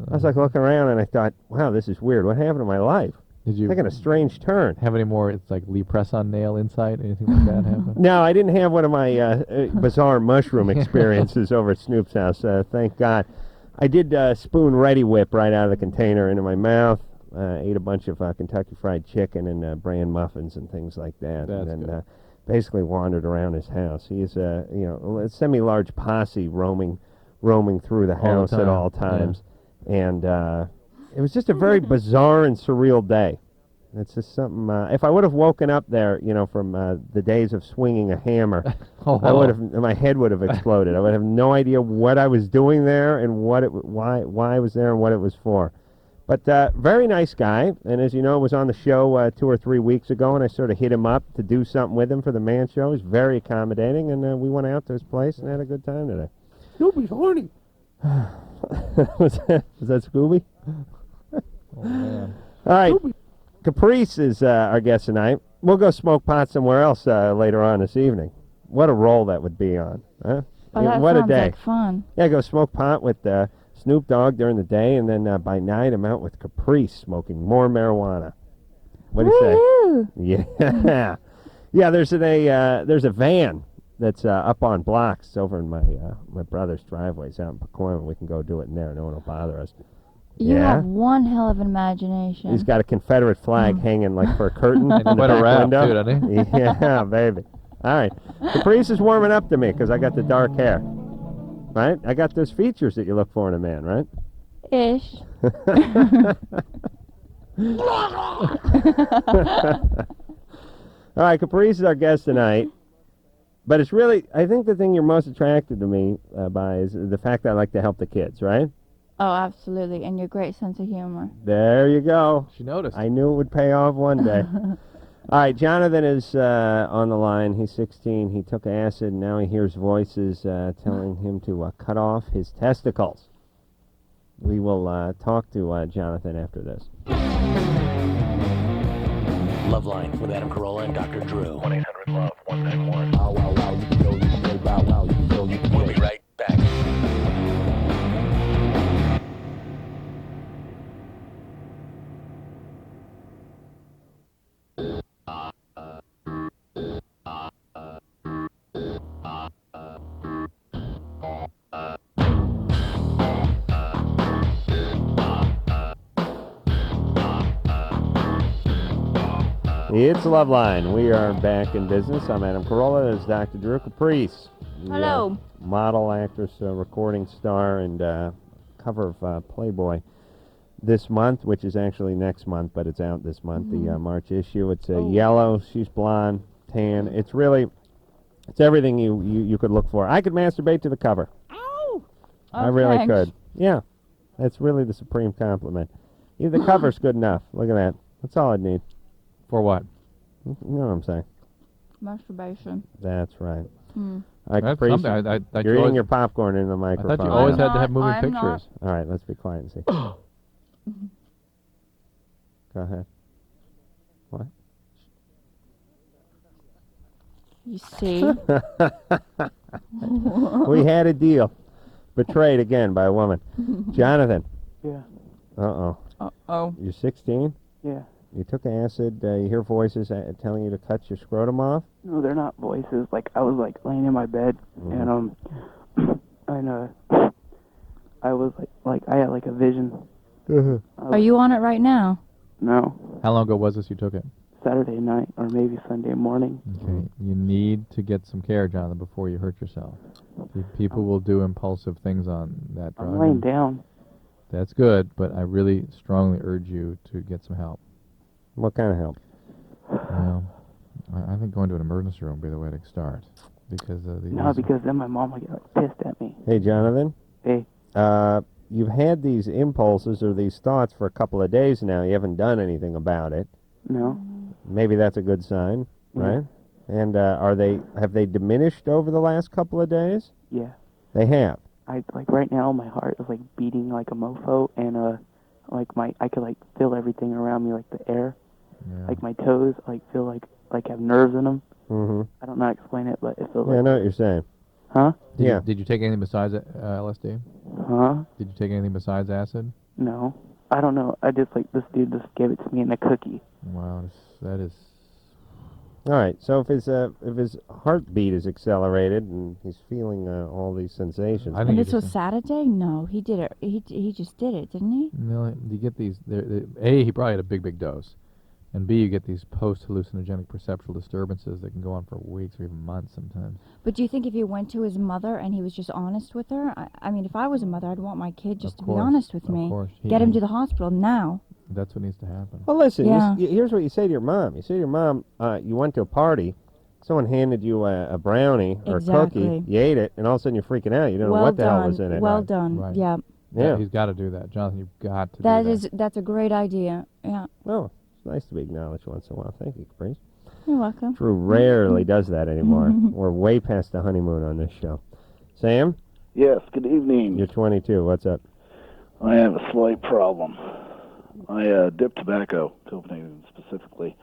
D: I was like looking around and I thought, wow, this is weird. What happened to my life?
E: Did you
D: taking a strange turn?
E: Have any more? It's like Lee press-on nail insight, anything like that happen?
D: No, I didn't have one of my bizarre mushroom experiences over at Snoop's house. Thank God. I did spoon Ready Whip right out of the container into my mouth. Ate a bunch of Kentucky Fried Chicken and bran muffins and things like that.
E: That's
D: and then basically wandered around his house. He is a semi-large posse roaming through the house at all times, and it was just a very bizarre and surreal day. It's just something. If I would have woken up there, from the days of swinging a hammer, my head would have exploded. I would have no idea what I was doing there and why I was there and what it was for. But very nice guy, and as you know, was on the show 2 or 3 weeks ago, and I sort of hit him up to do something with him for the man show. He's very accommodating, and we went out to his place and had a good time today.
P: Snoopy's horny.
D: was that Scooby?
E: Oh, man.
D: All right. Caprice is our guest tonight. We'll go smoke pot somewhere else later on this evening. What a roll that would be on, huh?
F: Oh, that
D: what a
F: sounds
D: day.
F: like fun.
D: Yeah, go smoke pot with Snoop Dogg during the day, and then by night I'm out with Caprice smoking more marijuana. What do you say? Yeah. Yeah, there's a van that's up on blocks over in my brother's driveways out in Pacoima. We can go do it in there. No one will bother us.
F: You have one hell of an imagination.
D: He's got a Confederate flag hanging like for a curtain in the back window.
E: Too, doesn't he?
D: Yeah, baby. All right. Caprice is warming up to me because I got the dark hair. Right? I got those features that you look for in a man, right?
F: Ish.
D: All right, Caprice is our guest tonight. But it's really, I think the thing you're most attracted to me by is the fact that I like to help the kids, right?
F: Oh, absolutely, and your great sense of humor.
D: There you go.
E: She noticed.
D: I knew it would pay off one day. All right, Jonathan is on the line. He's 16. He took acid, and now he hears voices telling him to cut off his testicles. We will talk to Jonathan after this.
A: LoveLine with Adam Carolla and Dr. Drew.
B: 1-800-LOVE-191.
K: Wow, wow, wow, you can go, you can play, bow, wow, you can go, you can
A: We'll be right back.
D: It's LoveLine. We are back in business. I'm Adam Carolla. There's Dr. Drew Caprice.
F: Hello.
D: Model, actress, recording star, and cover of Playboy this month, which is actually next month, but it's out this month, the March issue. It's yellow. She's blonde, tan. It's everything you could look for. I could masturbate to the cover.
F: Ow!
D: I really could. Yeah. That's really the supreme compliment. The cover's good enough. Look at that. That's all I need.
E: For what?
D: You know what I'm saying.
F: Masturbation.
D: That's right.
F: Hmm.
D: All right,
E: That's
D: Caprice,
E: something. I
D: you're eating
E: always-
D: your popcorn in the
E: I
D: microphone.
E: thought you always
F: I'm
E: had to have
F: not-
E: moving
F: I'm not.
E: pictures.
D: All right, let's be quiet and see. Go ahead. What?
F: You see?
D: We had a deal. Betrayed again by a woman. Jonathan.
U: Yeah.
D: Uh-oh.
F: Uh-oh.
D: You're 16?
U: Yeah.
D: You took acid. You hear voices telling you to cut your scrotum off?
U: No, they're not voices. Like I was like laying in my bed, and I was like I had like a vision.
F: Are you on it right now?
U: No,
E: How long ago was this you took it?
U: Saturday night or maybe Sunday morning.
E: Okay. You need to get some care, Jonathan, before you hurt yourself. People will do impulsive things on that drug.
U: I'm laying
E: and
U: down.
E: That's good, but I really strongly urge you to get some help.
D: What kind of help?
E: Well, I think going to an emergency room would be the way to start. Because
U: No, because then my mom would get like pissed at me.
D: Hey, Jonathan.
U: Hey.
D: You've had these impulses or these thoughts for a couple of days now. You haven't done anything about it.
U: No.
D: Maybe that's a good sign, right? And have they diminished over the last couple of days?
U: Yeah.
D: They have.
U: I like right now my heart is like beating like a mofo, and I could like feel everything around me, like the air.
E: Yeah.
U: Like my toes like feel like have nerves in them.
D: Mm-hmm.
U: I don't know how to explain it, but it feels
D: Yeah, I
U: like.
D: know what you're saying.
U: Huh?
E: Did you take anything besides LSD?
U: Huh?
E: Did you take anything besides acid?
U: No. I don't know. I just like this dude just gave it to me in a cookie.
E: Wow, that is.
D: All right. So if his heartbeat is accelerated and he's feeling all these sensations,
F: And this was Saturday? No, he did it. He just did it, didn't he?
E: No, you get these. A, he probably had a big dose, and B, you get these post-hallucinogenic perceptual disturbances that can go on for weeks or even months sometimes.
F: But do you think if he went to his mother and he was just honest with her? I mean, if I was a mother, I'd want my kid just to be honest with me.
E: Of course.
F: Get him to the hospital now.
E: That's what needs to happen.
D: Well, listen.
F: Yeah.
D: Here's what you say to your mom. You say to your mom, you went to a party, someone handed you a brownie or a cookie, you ate it, and all of a sudden you're freaking out. You don't know what the hell was in it.
F: Well done.
E: Right.
F: Yeah.
D: Yeah.
E: He's got to do that, Jonathan. You've got to do that.
F: That's a great idea. Yeah.
D: Oh, it's nice to be acknowledged once in a while. Thank you, Caprice.
F: You're welcome.
D: Drew rarely does that anymore. We're way past the honeymoon on this show. Sam?
V: Yes, good evening.
D: You're 22. What's up?
V: I have a slight problem. I dip tobacco, Copenhagen specifically,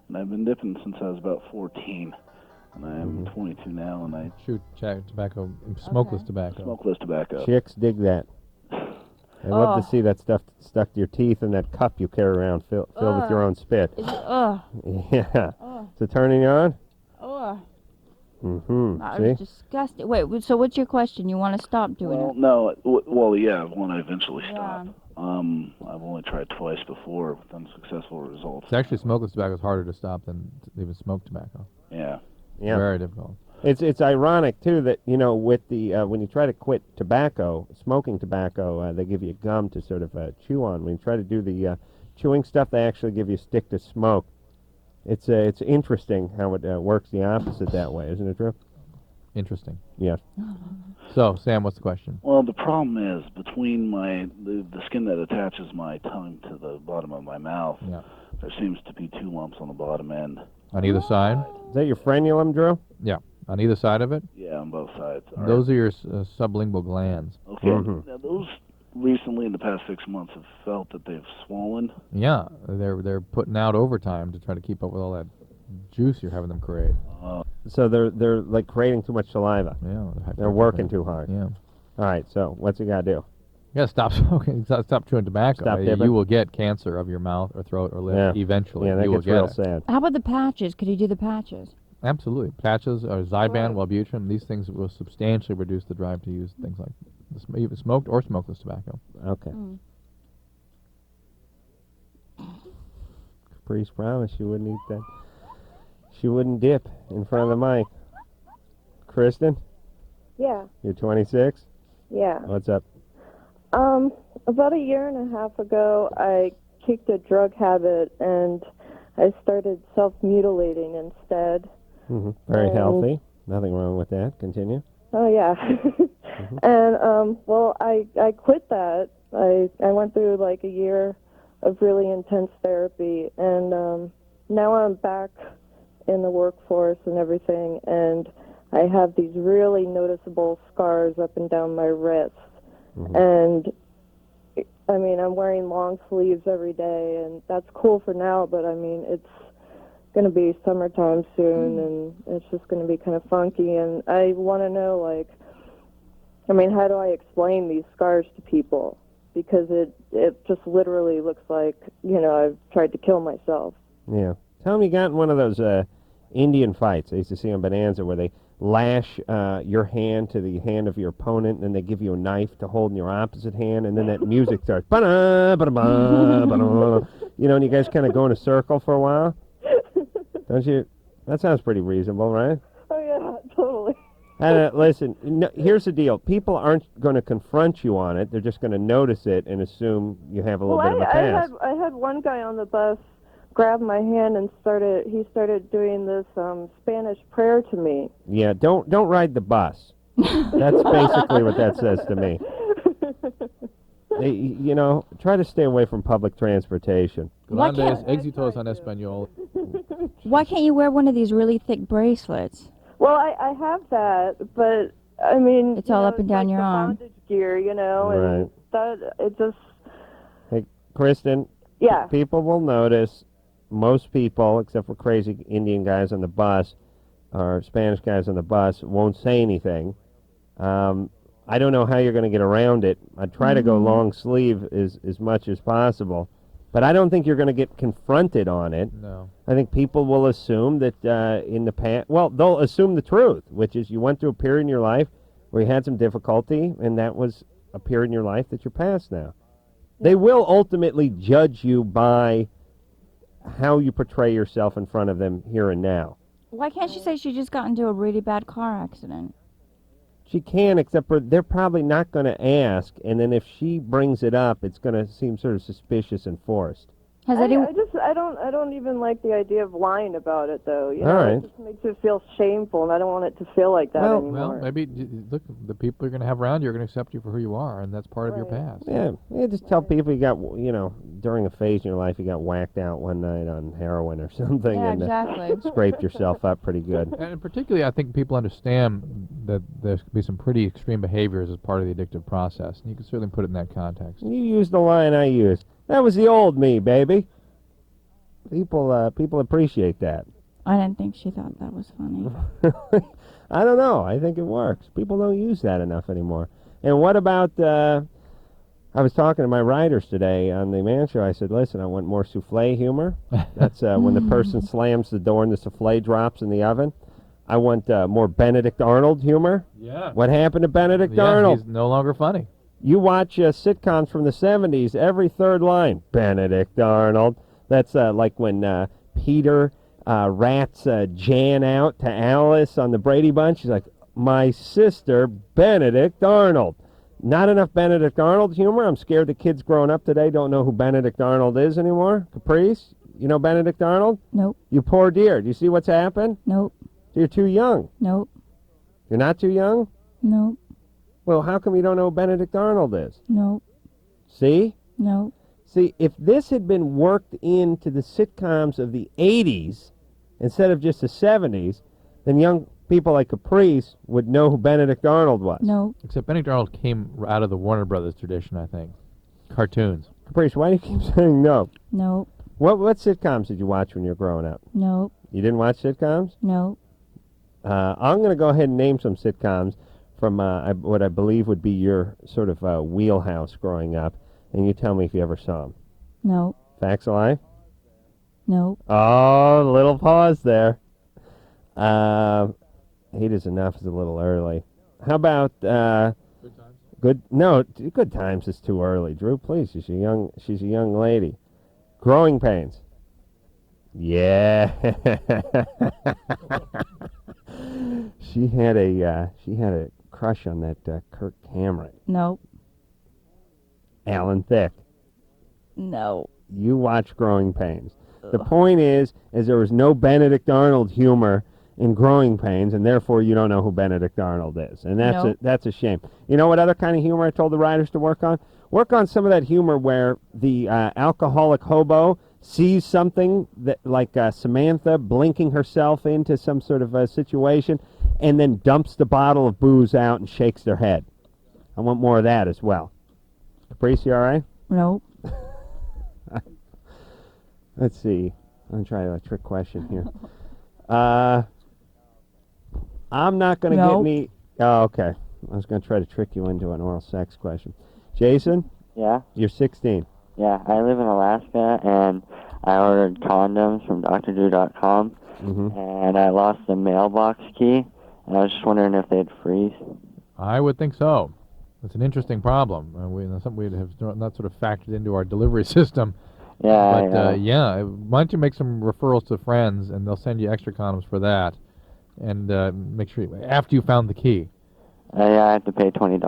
V: and I've been dipping since I was about 14. And I am 22 now, and I
E: shoot tobacco, smokeless tobacco.
V: Smokeless tobacco.
D: Chicks dig that. I love to see that stuff stuck to your teeth in that cup you carry around filled with your own spit. Yeah. Is it turning you on? Mm-hmm.
F: I
D: See?
F: was disgusted. Wait, so what's your question? You want to stop doing
V: Well,
F: it?
V: no, well, yeah, I want to eventually stop. I've only tried twice before with unsuccessful results.
E: It's actually smokeless tobacco is harder to stop than even smoked tobacco.
V: Yeah.
D: Yeah.
E: Very difficult.
D: It's ironic too that with the when you try to quit smoking tobacco, they give you gum to sort of chew on. When you try to do the chewing stuff, they actually give you a stick to smoke. It's interesting how it works the opposite that way, isn't it, Drew?
E: Interesting.
D: Yeah.
E: So, Sam, what's the question?
V: Well, the problem is between the skin that attaches my tongue to the bottom of my mouth, there seems to be 2 lumps on the bottom end.
E: On either side?
D: Is that your frenulum, Drew?
E: Yeah. On either side of it?
V: Yeah, on both sides.
E: Those are your sublingual glands.
V: Okay. Now, those recently in the past 6 months have felt that they've swollen.
E: Yeah, they're putting out overtime to try to keep up with all that juice you're having them create.
D: So they're like creating too much saliva.
E: Yeah,
D: they're working too hard.
E: Yeah.
D: All right. So what's it got to do?
E: You gotta stop smoking. Stop chewing tobacco.
D: Stop dipping?
E: You will get cancer of your mouth or throat or lip eventually.
D: Yeah, that
E: you will
D: gets
E: get
D: real
E: it.
D: sad.
F: How about the patches? Could you do the patches?
E: Absolutely. Patches or Zyban, Wellbutrin, these things will substantially reduce the drive to use things like even smoked or smokeless tobacco.
D: Okay. Caprice promised she wouldn't eat that. She wouldn't dip in front of the mic. Kristen,
T: Yeah,
D: you're 26?
T: yeah.
D: What's up?
T: About a year and a half ago, I kicked a drug habit and I started self-mutilating instead.
D: Very
T: And-
D: healthy. Nothing wrong with that. Continue.
T: Oh yeah. And well, I quit that. I went through like a year of really intense therapy, and now I'm back
G: in the workforce and everything, and I have these really noticeable scars up and down my wrists. And I mean, I'm wearing long sleeves every day, and that's cool for now, but I mean, it's going to be summertime soon, and it's just going to be kind of funky, and I want to know, like, I mean, how do I explain these scars to people? Because it just literally looks like, you know, I've tried to kill myself.
D: Yeah. Tell me you got in one of those Indian fights I used to see on Bonanza where they lash your hand to the hand of your opponent, and then they give you a knife to hold in your opposite hand, and then that music starts. Ba-da, ba-da-ba, ba-da. You know, and you guys kind of go in a circle for a while. Don't you? That sounds pretty reasonable, right?
G: Oh, yeah, totally.
D: Listen, no, here's the deal. People aren't going to confront you on it. They're just going to notice it and assume you have a little bit of a past.
G: I had one guy on the bus grab my hand and started doing this Spanish prayer to me.
D: Yeah, don't ride the bus. That's basically what that says to me. You know, try to stay away from public transportation.
E: Grandes éxitos en español.
F: Why can't you wear one of these really thick bracelets?
G: Well, I have that, but I mean,
F: it's all up and down your arm.
G: Bondage gear, you know, and that it just.
D: Hey, Kristen.
G: Yeah.
D: People will notice. Most people, except for crazy Indian guys on the bus or Spanish guys on the bus, won't say anything. I don't know how you're going to get around it. I try to go long sleeve as much as possible. But I don't think you're going to get confronted on it.
E: No.
D: I think people will assume that in the past, well, they'll assume the truth, which is you went through a period in your life where you had some difficulty, and that was a period in your life that you're past now. They will ultimately judge you by how you portray yourself in front of them here and now.
F: Why can't she say she just got into a really bad car accident?
D: She can, except for they're probably not going to ask, and then if she brings it up, it's going to seem sort of suspicious and forced.
G: I don't even like the idea of lying about it, though. You know,
D: All right.
G: It just makes it feel shameful, and I don't want it to feel like that anymore.
E: Well, maybe look, the people you're going to have around you are going to accept you for who you are, and that's part of your past.
D: Yeah, just tell people you got, you know, during a phase in your life you got whacked out one night on heroin or something,
F: Yeah,
D: and
F: exactly.
D: scraped yourself up pretty good.
E: And particularly, I think people understand that there's going to be some pretty extreme behaviors as part of the addictive process, and you can certainly put it in that context.
D: You used the line I used. That was the old me, baby. People appreciate that.
F: I didn't think she thought that was funny.
D: I don't know. I think it works. People don't use that enough anymore. And what about, I was talking to my writers today on the Man Show. I said, listen, I want more souffle humor. That's when the person slams the door and the souffle drops in the oven. I want more Benedict Arnold humor.
E: Yeah.
D: What happened to Benedict Arnold?
E: He's no longer funny.
D: You watch sitcoms from the 70s, every third line, Benedict Arnold. That's like when Peter rats Jan out to Alice on the Brady Bunch. She's like, my sister, Benedict Arnold. Not enough Benedict Arnold humor. I'm scared the kids growing up today don't know who Benedict Arnold is anymore. Caprice, you know Benedict Arnold?
F: Nope.
D: You poor dear. Do you see what's happened?
F: Nope.
D: You're too young.
F: Nope.
D: You're not too young?
F: Nope.
D: Well, how come you don't know who Benedict Arnold is?
F: Nope.
D: See?
F: Nope.
D: See, if this had been worked into the sitcoms of the 80s instead of just the 70s, then young people like Caprice would know who Benedict Arnold was.
F: No.
E: Except Benedict Arnold came out of the Warner Brothers tradition, I think. Cartoons.
D: Caprice, why do you keep saying no?
F: Nope.
D: What sitcoms did you watch when you were growing up?
F: Nope.
D: You didn't watch sitcoms?
F: Nope.
D: I'm going to go ahead and name some sitcoms from what I believe would be your sort of wheelhouse growing up, and you tell me if you ever saw them.
F: Nope.
D: Facts of Life?
F: Nope.
D: Oh, little pause there. 8 is enough is a little early. How about Good Times is too early. Drew, please. She's a young lady. Growing Pains. Yeah. She had a crush on that Kirk Cameron.
F: Nope.
D: Alan Thicke.
F: No.
D: You watch Growing Pains. The point is there was no Benedict Arnold humor in growing pains, and therefore you don't know who Benedict Arnold is. And that's a shame. You know what other kind of humor I told the writers to work on? Work on some of that humor where the alcoholic hobo sees something that, like Samantha blinking herself into some sort of a situation, and then dumps the bottle of booze out and shakes their head. I want more of that as well. Caprice, you all right?
F: Nope.
D: Let's see. I'm going to try a trick question here. I'm not going to get any... Oh, okay. I was going to try to trick you into an oral sex question. Jason?
C: Yeah?
D: You're 16.
C: Yeah, I live in Alaska, and I ordered condoms from drdrew.com, and I lost the mailbox key, and I was just wondering if they'd freeze.
E: I would think so. It's an interesting problem. Something we have not sort of factored into our delivery system.
C: Yeah.
E: But, yeah, why don't you make some referrals to friends, and they'll send you extra condoms for that. And make sure, after you found the key.
C: Yeah, I have to pay $20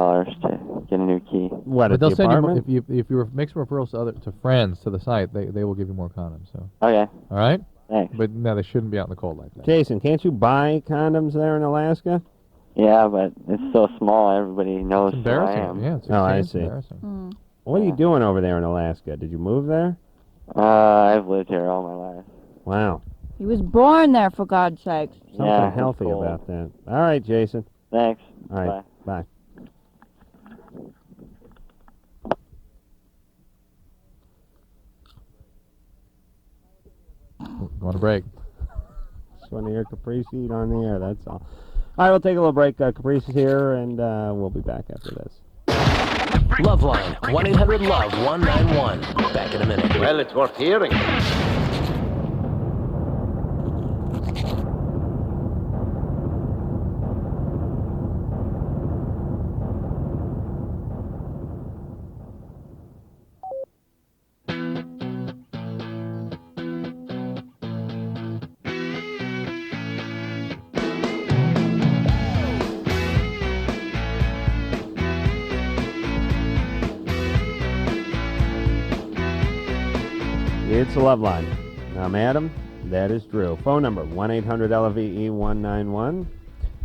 C: to get a new key.
D: What,
E: but they'll send you, if you make some referrals to friends to the site, they will give you more condoms. So.
C: Okay.
E: All right?
C: Thanks.
E: But no, they shouldn't be out in the cold like that.
D: Jason, can't you buy condoms there in Alaska?
C: Yeah, but it's so small, everybody knows who I am.
E: Yeah, it's
D: I see.
E: embarrassing.
D: What are you doing over there in Alaska? Did you move there?
C: I've lived here all my life.
D: Wow.
F: He was born there, for God's sakes.
D: Something healthy about that. All right, Jason.
C: Thanks.
D: All right. Bye.
E: Going to break.
D: Just want to hear Caprice eat on the air, that's all. All right, we'll take a little break. Caprice is here, and we'll be back after this.
A: LoveLine, 1-800-LOVE-191. Back in a minute.
B: Well, it's worth hearing.
D: It's the LoveLine. I'm Adam. That is Drew. Phone number, 1-800-LOVE-191.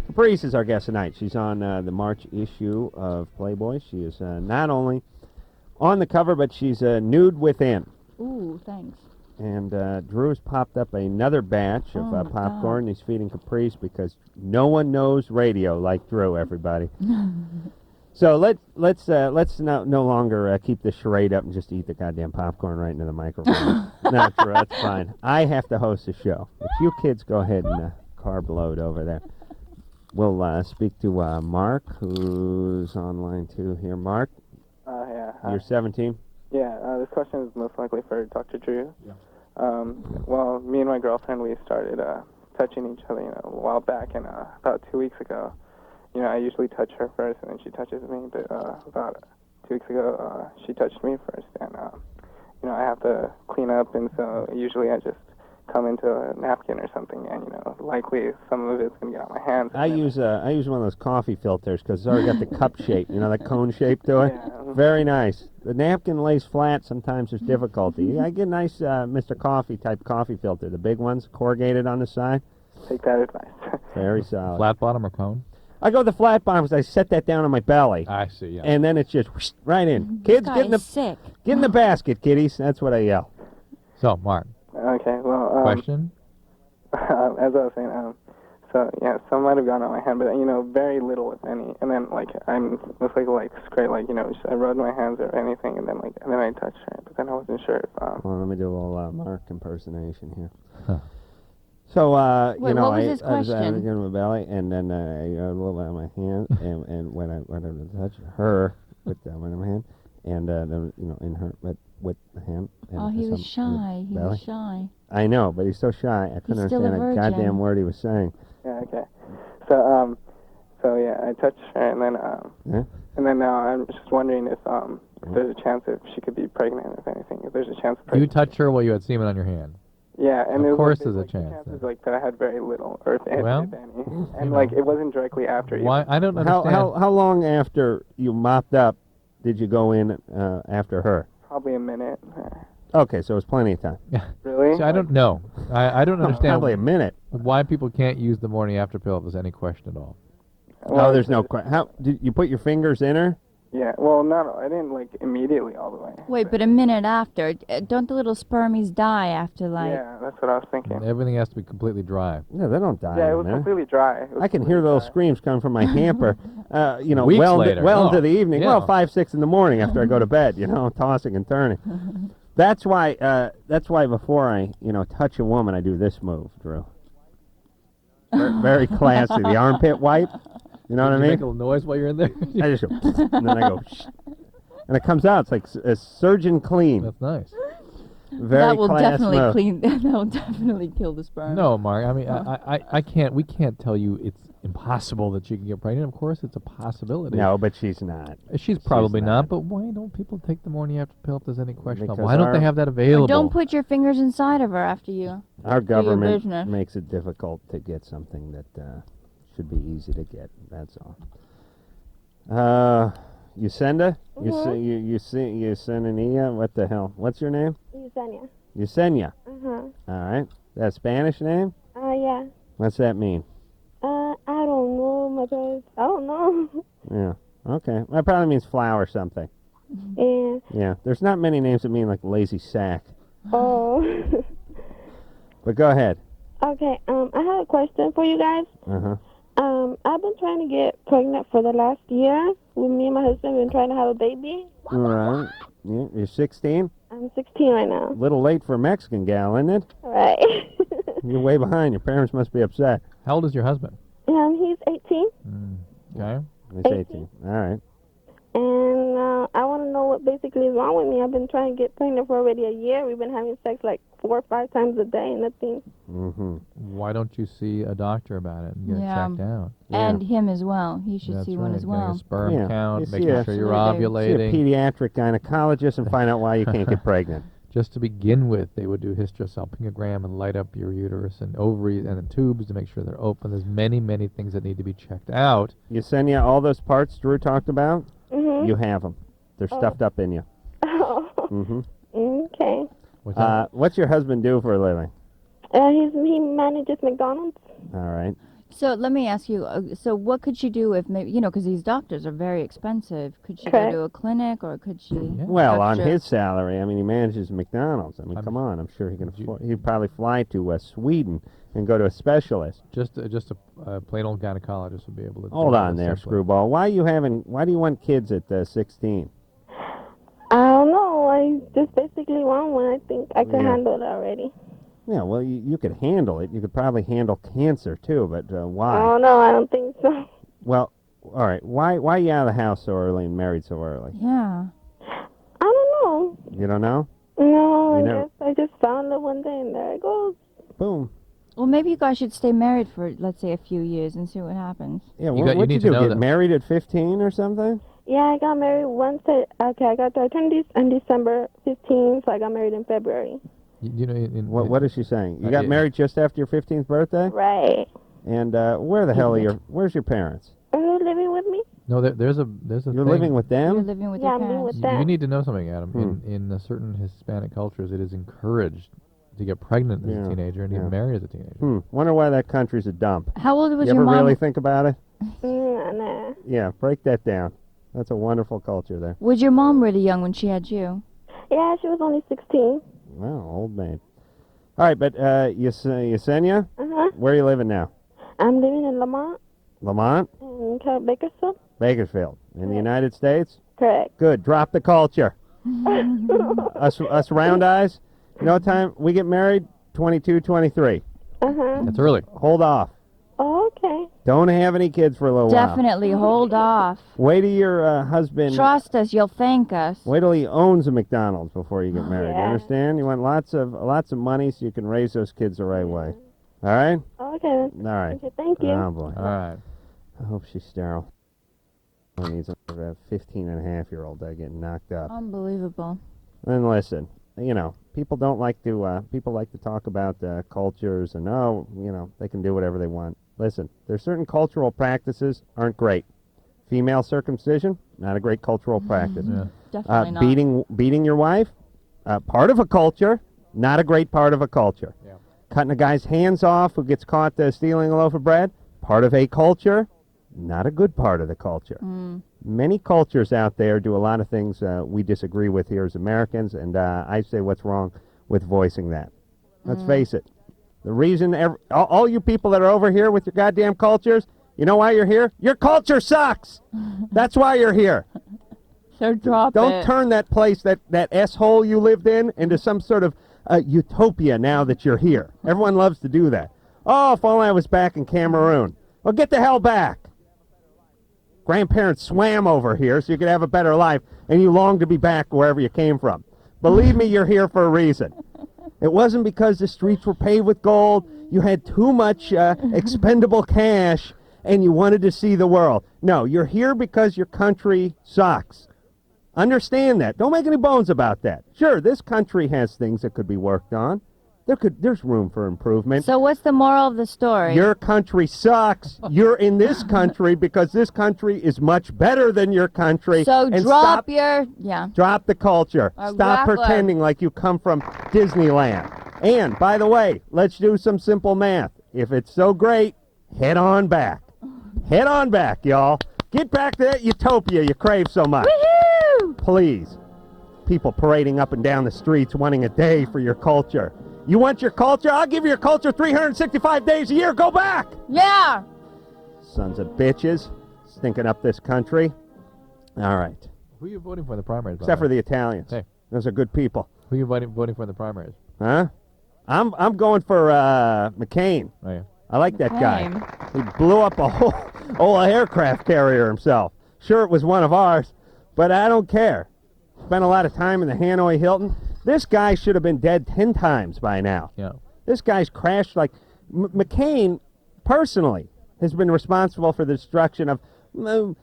D: Caprice is our guest tonight. She's on the March issue of Playboy. She is not only on the cover, but she's nude within.
F: Ooh, thanks.
D: And Drew's popped up another batch of popcorn. He's feeding Caprice because no one knows radio like Drew, everybody. So let's no longer keep this charade up and just eat the goddamn popcorn right into the microphone. No, Drew, that's fine. I have to host the show. If you kids go ahead and carb load over there. We'll speak to Mark, who's online too here. Mark?
I: Yeah.
D: You're 17?
I: Yeah, this question is most likely for Dr. Drew. Yeah. Well, me and my girlfriend, we started touching each other, a while back, and about 2 weeks ago, I usually touch her first, and then she touches me, but about 2 weeks ago, she touched me first, and, I have to clean up, and so usually I just come into a napkin or something, and, likely some of it's going to get on my hands.
D: I use one of those coffee filters, because it's already got the cup shape, that cone shape to it. Yeah. Very nice. The napkin lays flat, sometimes there's difficulty. I get a nice Mr. Coffee type coffee filter, the big ones, corrugated on the side.
I: Take that advice.
D: Very solid.
E: Flat bottom or cone?
D: I go the flat bottom because I set that down on my belly.
E: I see, yeah.
D: And then it's just whoosh, right in. Kids, get in the get in the basket, kiddies. That's what I yell.
E: So, Mark.
I: Okay, well,
E: question?
I: As I was saying, some might have gone on my hand, but very little, if any. And then I'm most likely scrape, I rubbed my hands or anything, and then I touched her, but then I wasn't sure if.
D: Well, let me do a little Mark impersonation here. Huh. So,
F: Wait, what was his question?
D: I was in my belly, and then I rubbed a little bit on my hand, and when I touched her with one of my hand, and then in her with the hand.
F: And he was shy. He was shy.
D: I know, but he's so shy. I couldn't understand a goddamn word he was saying.
I: Yeah. Okay. So I touched her, and then and then now I'm just wondering if there's a chance if she could be pregnant, if anything. If there's a chance.
E: You touched her while you had semen on your hand.
I: Yeah, and
E: of course there's a chance.
I: The chances that I had very little, or if any, and it wasn't directly after.
E: Why? I don't understand.
D: How long after you mopped up did you go in after her?
I: Probably a minute.
D: Okay, so it was plenty of time.
I: Really?
E: See, I don't know. I don't understand.
D: Probably a minute.
E: Why people can't use the morning after pill if there's any question at all.
D: No, there's no question. How did you put your fingers in her?
I: Yeah, well, no, I didn't like immediately all the way.
F: Wait, but a minute after, don't the little spermies die after
I: Yeah, that's what I was thinking.
E: Everything has to be completely dry.
D: No, they don't die.
I: Yeah, it
D: in
I: was
D: a minute.
I: completely dry.
D: I can hear little screams coming from my hamper.
E: Weeks
D: well,
E: later.
D: into the evening.
E: Yeah.
D: Well, 5, 6 in the morning after I go to bed. Tossing and turning. That's why. That's why before I, touch a woman, I do this move, Drew. Very classy. The armpit wipe. You know what I mean?
E: Make a little noise while you're in there.
D: I just go, and then I go, and it comes out. It's like a surgeon clean.
E: That's nice.
D: Very
F: that will
D: class
F: definitely
D: move.
F: clean. That will definitely kill the sperm.
E: No, Mark. I mean, I can't. We can't tell you it's impossible that she can get pregnant. Of course, it's a possibility.
D: No, but she's not.
E: She's probably not. But why don't people take the morning after pill if there's any question?
D: Because
E: Why don't they have that available?
F: Or don't put your fingers inside of her after you.
D: Our
F: do your
D: government
F: business.
D: makes it difficult to get something that should be easy to get. That's all. Yusenda? Yusenia? What the hell? What's your name?
Q: Yesenia.
D: Yesenia.
Q: Uh-huh.
D: All right. That a Spanish name?
Q: Yeah.
D: What's that mean?
Q: I don't know, my parents. I don't know.
D: Yeah. Okay. That probably means flower something.
Q: Yeah.
D: Yeah. There's not many names that mean like lazy sack.
Q: Oh.
D: But go ahead.
Q: Okay. I have a question for you guys.
D: Uh-huh.
Q: I've been trying to get pregnant for the last year. With me and my husband, been trying to have a baby.
D: All right. Yeah. You're 16?
Q: I'm 16 right now.
D: A little late for a Mexican gal, isn't it?
Q: Right.
D: You're way behind. Your parents must be upset.
E: How old is your husband?
Q: He's 18.
E: Okay.
D: He's 18. All right.
Q: And I want to know what basically is wrong with me. I've been trying to get pregnant for already a year. We've been having sex like 4 or 5 times a day, nothing.
D: Mm-hmm.
E: Why don't you see a doctor about it and get it checked out?
F: And him as well. He should
E: That's
F: see
E: right.
F: one as
E: Getting
F: well.
E: a sperm count,
D: You
E: making
D: see
E: sure you're
F: Absolutely.
E: ovulating.
D: See a pediatric gynecologist and find out why you can't get pregnant.
E: Just to begin with, they would do hysterosalpingogram and light up your uterus and ovaries and the tubes to make sure they're open. There's many, many things that need to be checked out.
D: Yesenia, all those parts Drew talked about,
Q: Mm-hmm.
D: you have them. They're stuffed up in you.
Q: Oh.
D: Mm-hmm.
Q: Okay.
D: What's your husband do for a living?
Q: He manages McDonald's.
D: All right.
F: So let me ask you, so what could she do if maybe, because these doctors are very expensive. Could she
Q: Correct.
F: go to a clinic or could she?
D: Well, on
F: extra-
D: his salary, I mean, he manages McDonald's. I mean, come on. I'm sure he can afford. He'd probably fly to Sweden and go to a specialist.
E: Just a plain old gynecologist would be able to.
D: Hold
E: do
D: on
E: it
D: there,
E: simply.
D: Screwball. Why do you want kids at 16?
Q: I don't know. I just basically want one. I think I can
D: Yeah.
Q: handle it already.
D: Yeah, well, you could handle it. You could probably handle cancer too, but why?
Q: Oh no, I don't think so.
D: Well, all right. Why are you out of the house so early and married so early?
F: Yeah.
Q: I don't know.
D: You don't know?
Q: No,
D: You
Q: I
D: never-
Q: guess I just found it one day and there it goes.
D: Boom.
F: Well, maybe you guys should stay married for, let's say, a few years and see what happens.
D: Yeah, what'd you do? Get married at 15 or something?
Q: Yeah, I got married once. I got to turn this on December 15th, so I got married in February.
D: What is she saying? You got married just after your 15th birthday?
Q: Right.
D: And where the hell are where's your parents?
Q: Are you living with me?
E: No, there's a
D: You're
E: thing.
D: living with them?
F: You're living with
Q: Yeah,
F: your
Q: I'm living
F: parents.
Q: with them.
E: You need to know something, Adam. In certain Hispanic cultures, it is encouraged to get pregnant as a teenager and even marry as a teenager.
D: Wonder why that country's a dump.
F: How old was
D: you
F: your
D: ever
F: mom?
D: really think about it?
Q: Nah.
D: Yeah, break that down. That's a wonderful culture there.
F: Was your mom really young when she had you?
Q: Yeah, she was only 16.
D: Wow, old maid. All right, but Yesenia,
Q: Uh-huh.
D: where are you living now?
Q: I'm living in Lamont,
D: Lamont?
Q: in Bakersfield.
D: Bakersfield. In the United States?
Q: Correct.
D: Good. Drop the culture. us round eyes, you know what time we get married? 22, 23.
Q: Uh-huh.
E: That's early.
D: Hold off.
Q: Oh, okay.
D: Don't have any kids for a little while.
F: Definitely hold off.
D: Wait till your husband...
F: Trust us, you'll thank us.
D: Wait till he owns a McDonald's before you get married. You
Q: Yeah.
D: understand? You want lots of money so you can raise those kids the right way. All right?
Q: Okay. Then.
D: All right.
Q: Okay, thank you.
D: Oh, boy.
E: All right.
D: I hope she's sterile. He needs a 15-and-a-half-year-old that getting knocked up.
F: Unbelievable.
D: Then listen, people don't like to, people like to talk about cultures and, they can do whatever they want. Listen, there's certain cultural practices aren't great. Female circumcision, not a great cultural practice.
F: Definitely not.
D: Beating your wife, part of a culture, not a great part of a culture.
E: Yeah.
D: Cutting a guy's hands off who gets caught stealing a loaf of bread, part of a culture, not a good part of the culture. Many cultures out there do a lot of things we disagree with here as Americans, and I say what's wrong with voicing that. Let's face it. The reason all you people that are over here with your goddamn cultures, you know why you're here? Your culture sucks. That's why you're here.
F: So drop
D: Don't
F: it.
D: turn that place, that S-hole you lived in, into some sort of utopia now that you're here. Everyone loves to do that. Oh, if only I was back in Cameroon. Well, get the hell back. Grandparents swam over here so you could have a better life, and you long to be back wherever you came from. Believe me, you're here for a reason. It wasn't because the streets were paved with gold, you had too much expendable cash, and you wanted to see the world. No, you're here because your country sucks. Understand that. Don't make any bones about that. Sure, this country has things that could be worked on. There's room for improvement.
F: So what's the moral of the story?
D: Your country sucks. You're in this country because this country is much better than your country.
F: So
D: and
F: drop
D: Drop the culture.
F: Or
D: Stop
F: grappler.
D: pretending like you come from Disneyland. And, by the way, let's do some simple math. If it's so great, head on back. Head on back, y'all. Get back to that utopia you crave so much.
F: Woohoo!
D: Please. People parading up and down the streets wanting a day for your culture. You want your culture? I'll give you your culture 365 days a year. Go back!
F: Yeah!
D: Sons of bitches. Stinking up this country. All right.
E: Who are you voting for in the primaries?
D: Except for the Italians.
E: Hey.
D: Those are good people.
E: Who are you voting for in the primaries?
D: Huh? I'm going for McCain.
E: Oh, yeah.
D: I like that guy. He blew up a whole aircraft carrier himself. Sure, it was one of ours, but I don't care. Spent a lot of time in the Hanoi Hilton. This guy should have been dead 10 times by now.
E: Yeah.
D: This guy's crashed like... McCain, personally, has been responsible for the destruction of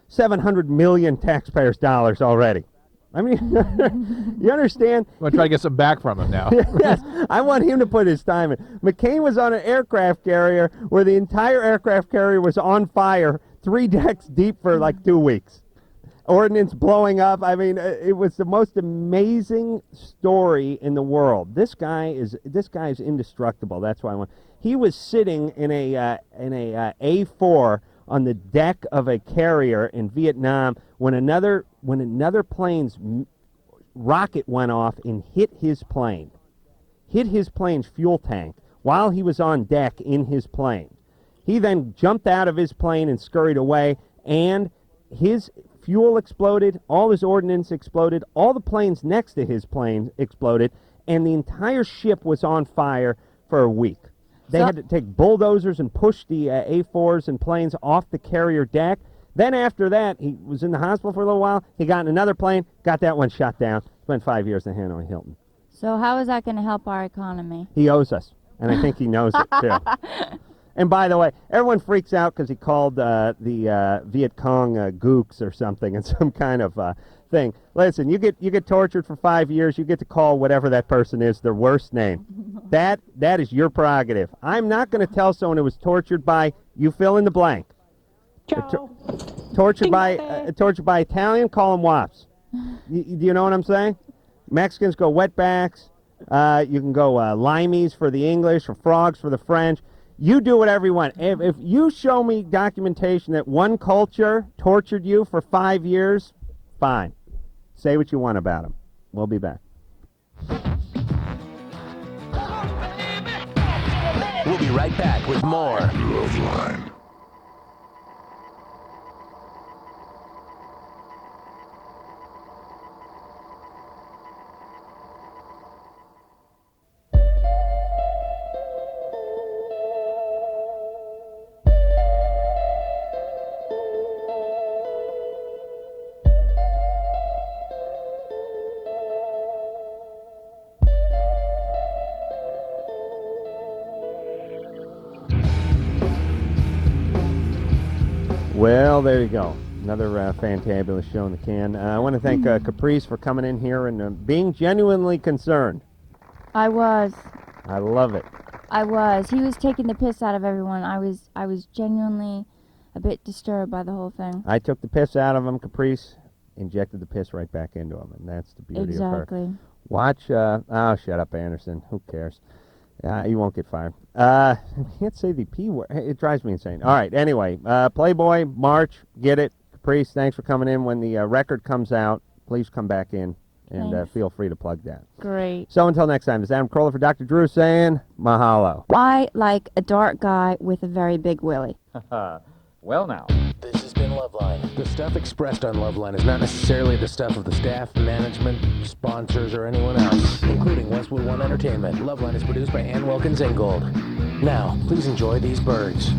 D: 700 million taxpayers' dollars already. I mean, you understand?
E: I'm going to try to get some back from him now.
D: Yes, I want him to put his time in. McCain was on an aircraft carrier where the entire aircraft carrier was on fire 3 decks deep for like 2 weeks. Ordnance blowing up. I mean, it was the most amazing story in the world. This guy is indestructible. That's why I want. He was sitting in a A4 on the deck of a carrier in Vietnam when another plane's rocket went off and hit his plane's fuel tank while he was on deck in his plane. He then jumped out of his plane and scurried away, and his fuel exploded, all his ordnance exploded, all the planes next to his plane exploded, and the entire ship was on fire for a week. They had to take bulldozers and push the A4s and planes off the carrier deck. Then after that, he was in the hospital for a little while. He got in another plane, got that one shot down. Spent 5 years in Hanoi Hilton.
F: So how is that going to help our economy?
D: He owes us, and I think he knows it, too. And by the way, everyone freaks out because he called the Viet Cong gooks or something and some kind of thing. Listen, you get tortured for 5 years, you get to call whatever that person is their worst name. That is your prerogative. I'm not going to tell someone who was tortured by, you fill in the blank. Tortured by Italian, call them wops. Do you know what I'm saying? Mexicans go wetbacks. You can go limeys for the English, or frogs for the French. You do whatever you want. If you show me documentation that one culture tortured you for 5 years, fine. Say what you want about them. We'll be back.
A: We'll be right back with more LoveLine.
D: Well, there you go. Another fantabulous show in the can. I want to thank Caprice for coming in here and being genuinely concerned.
F: I was.
D: I love it.
F: I was. He was taking the piss out of everyone. I was genuinely a bit disturbed by the whole thing.
D: I took the piss out of him. Caprice injected the piss right back into him, and that's the beauty of her.
F: Exactly.
D: Watch. Oh, shut up, Anderson. Who cares? You won't get fired. I can't say the P word. It drives me insane. All right, anyway, Playboy, March, get it. Caprice, thanks for coming in. When the record comes out, please come back in and feel free to plug that.
F: Great.
D: So until next time, this is Adam Carolla for Dr. Drew saying mahalo.
F: I like a dark guy with a very big willy.
J: Well now.
A: This has been LoveLine. The stuff expressed on LoveLine is not necessarily the stuff of the staff, management, sponsors, or anyone else, including Westwood One Entertainment. LoveLine is produced by Ann Wilkins Ingold. Now, please enjoy these birds.